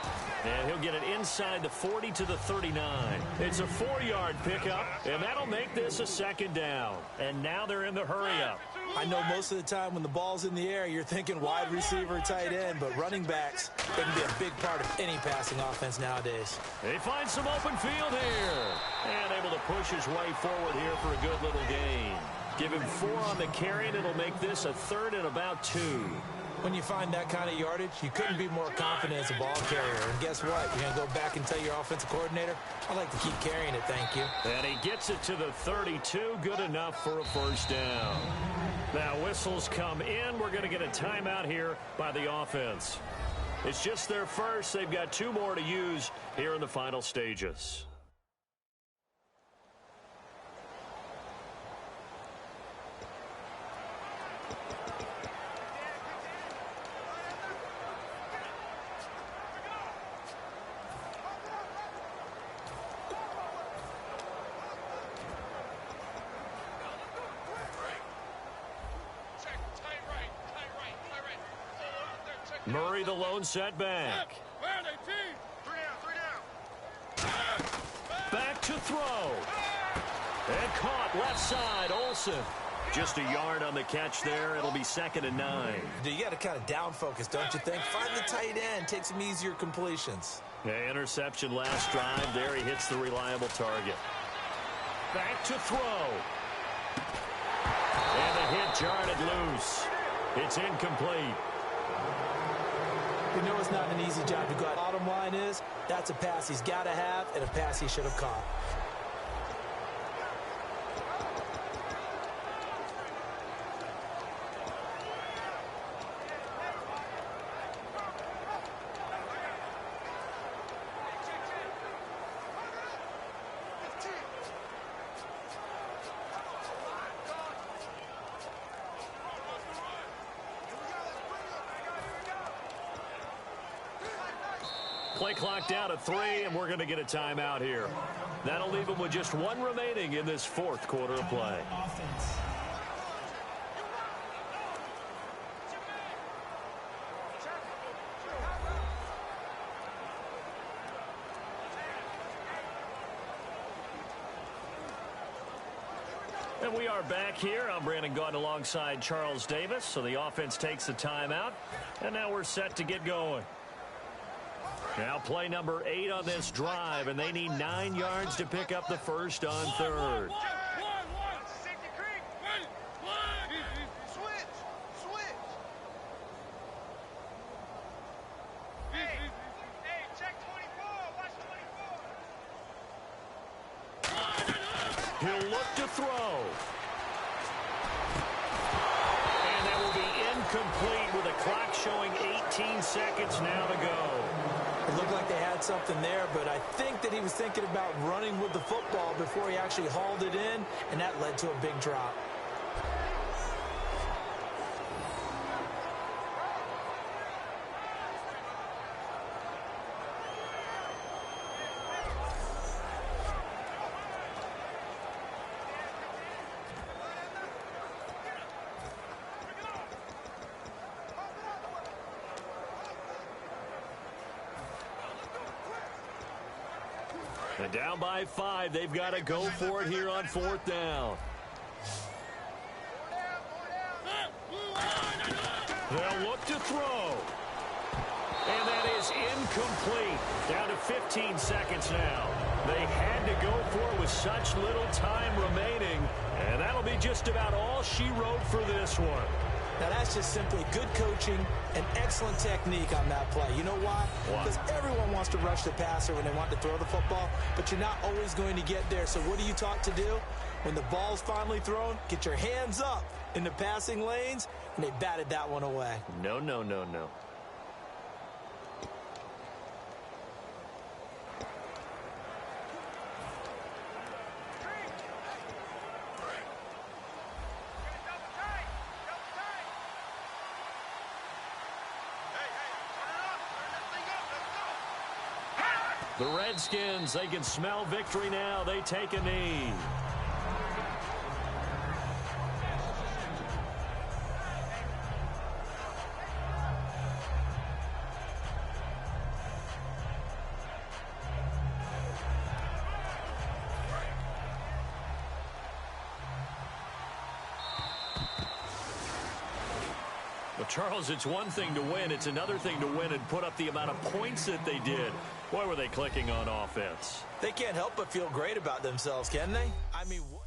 And he'll get it inside the 40 to the 39. It's a 4-yard pickup, and that'll make this a 2nd down. And now they're in the hurry-up. I know most of the time when the ball's in the air, you're thinking wide receiver, tight end, but running backs, they can be a big part of any passing offense nowadays. They find some open field here. And able to push his way forward here for a good little gain. Give him 4 on the carry, and it'll make this a 3rd and about 2. When you find that kind of yardage, you couldn't be more confident as a ball carrier. And guess what? You're going to go back and tell your offensive coordinator, I'd like to keep carrying it, thank you. And he gets it to the 32. Good enough for a 1st down. Now whistles come in. We're going to get a timeout here by the offense. It's just their first. They've got 2 more to use here in the final stages. Murray, the lone setback. Back to throw. And caught left side, Olsen. Just a yard on the catch there. It'll be 2nd and 9. You got to kind of down focus, don't you think? Find the tight end. Take some easier completions. Yeah, interception last drive. There he hits the reliable target. Back to throw. And the hit jarred it loose. It's incomplete. We know it's not an easy job to go. Bottom line is, that's a pass he's got to have and a pass he should have caught. Play clock down to 3, and we're going to get a timeout here. That'll leave them with just 1 remaining in this 4th quarter of play. And we are back here. I'm Brandon Gaudin alongside Charles Davis. So the offense takes the timeout. And now we're set to get going. Now play number 8 on this drive. And they need 9 yards to pick up the first on third. He'll look to throw. And that will be incomplete with a clock showing 18 seconds now to go. It looked like they had something there, but I think that he was thinking about running with the football before he actually hauled it in, and that led to a big drop. And down by 5, they've got to go for it here on 4th down. They'll look to throw. And that is incomplete. Down to 15 seconds now. They had to go for it with such little time remaining. And that'll be just about all she wrote for this one. Now, that's just simply good coaching and excellent technique on that play. You know why? Because everyone wants to rush the passer when they want to throw the football, but you're not always going to get there. So what are you taught to do? When the ball's finally thrown, get your hands up in the passing lanes, and they batted that one away. No, no, no, no. The Redskins, they can smell victory now. They take a knee. Well, Charles, it's one thing to win. It's another thing to win and put up the amount of points that they did. Boy, were they clicking on offense. They can't help but feel great about themselves, can they? I mean, what?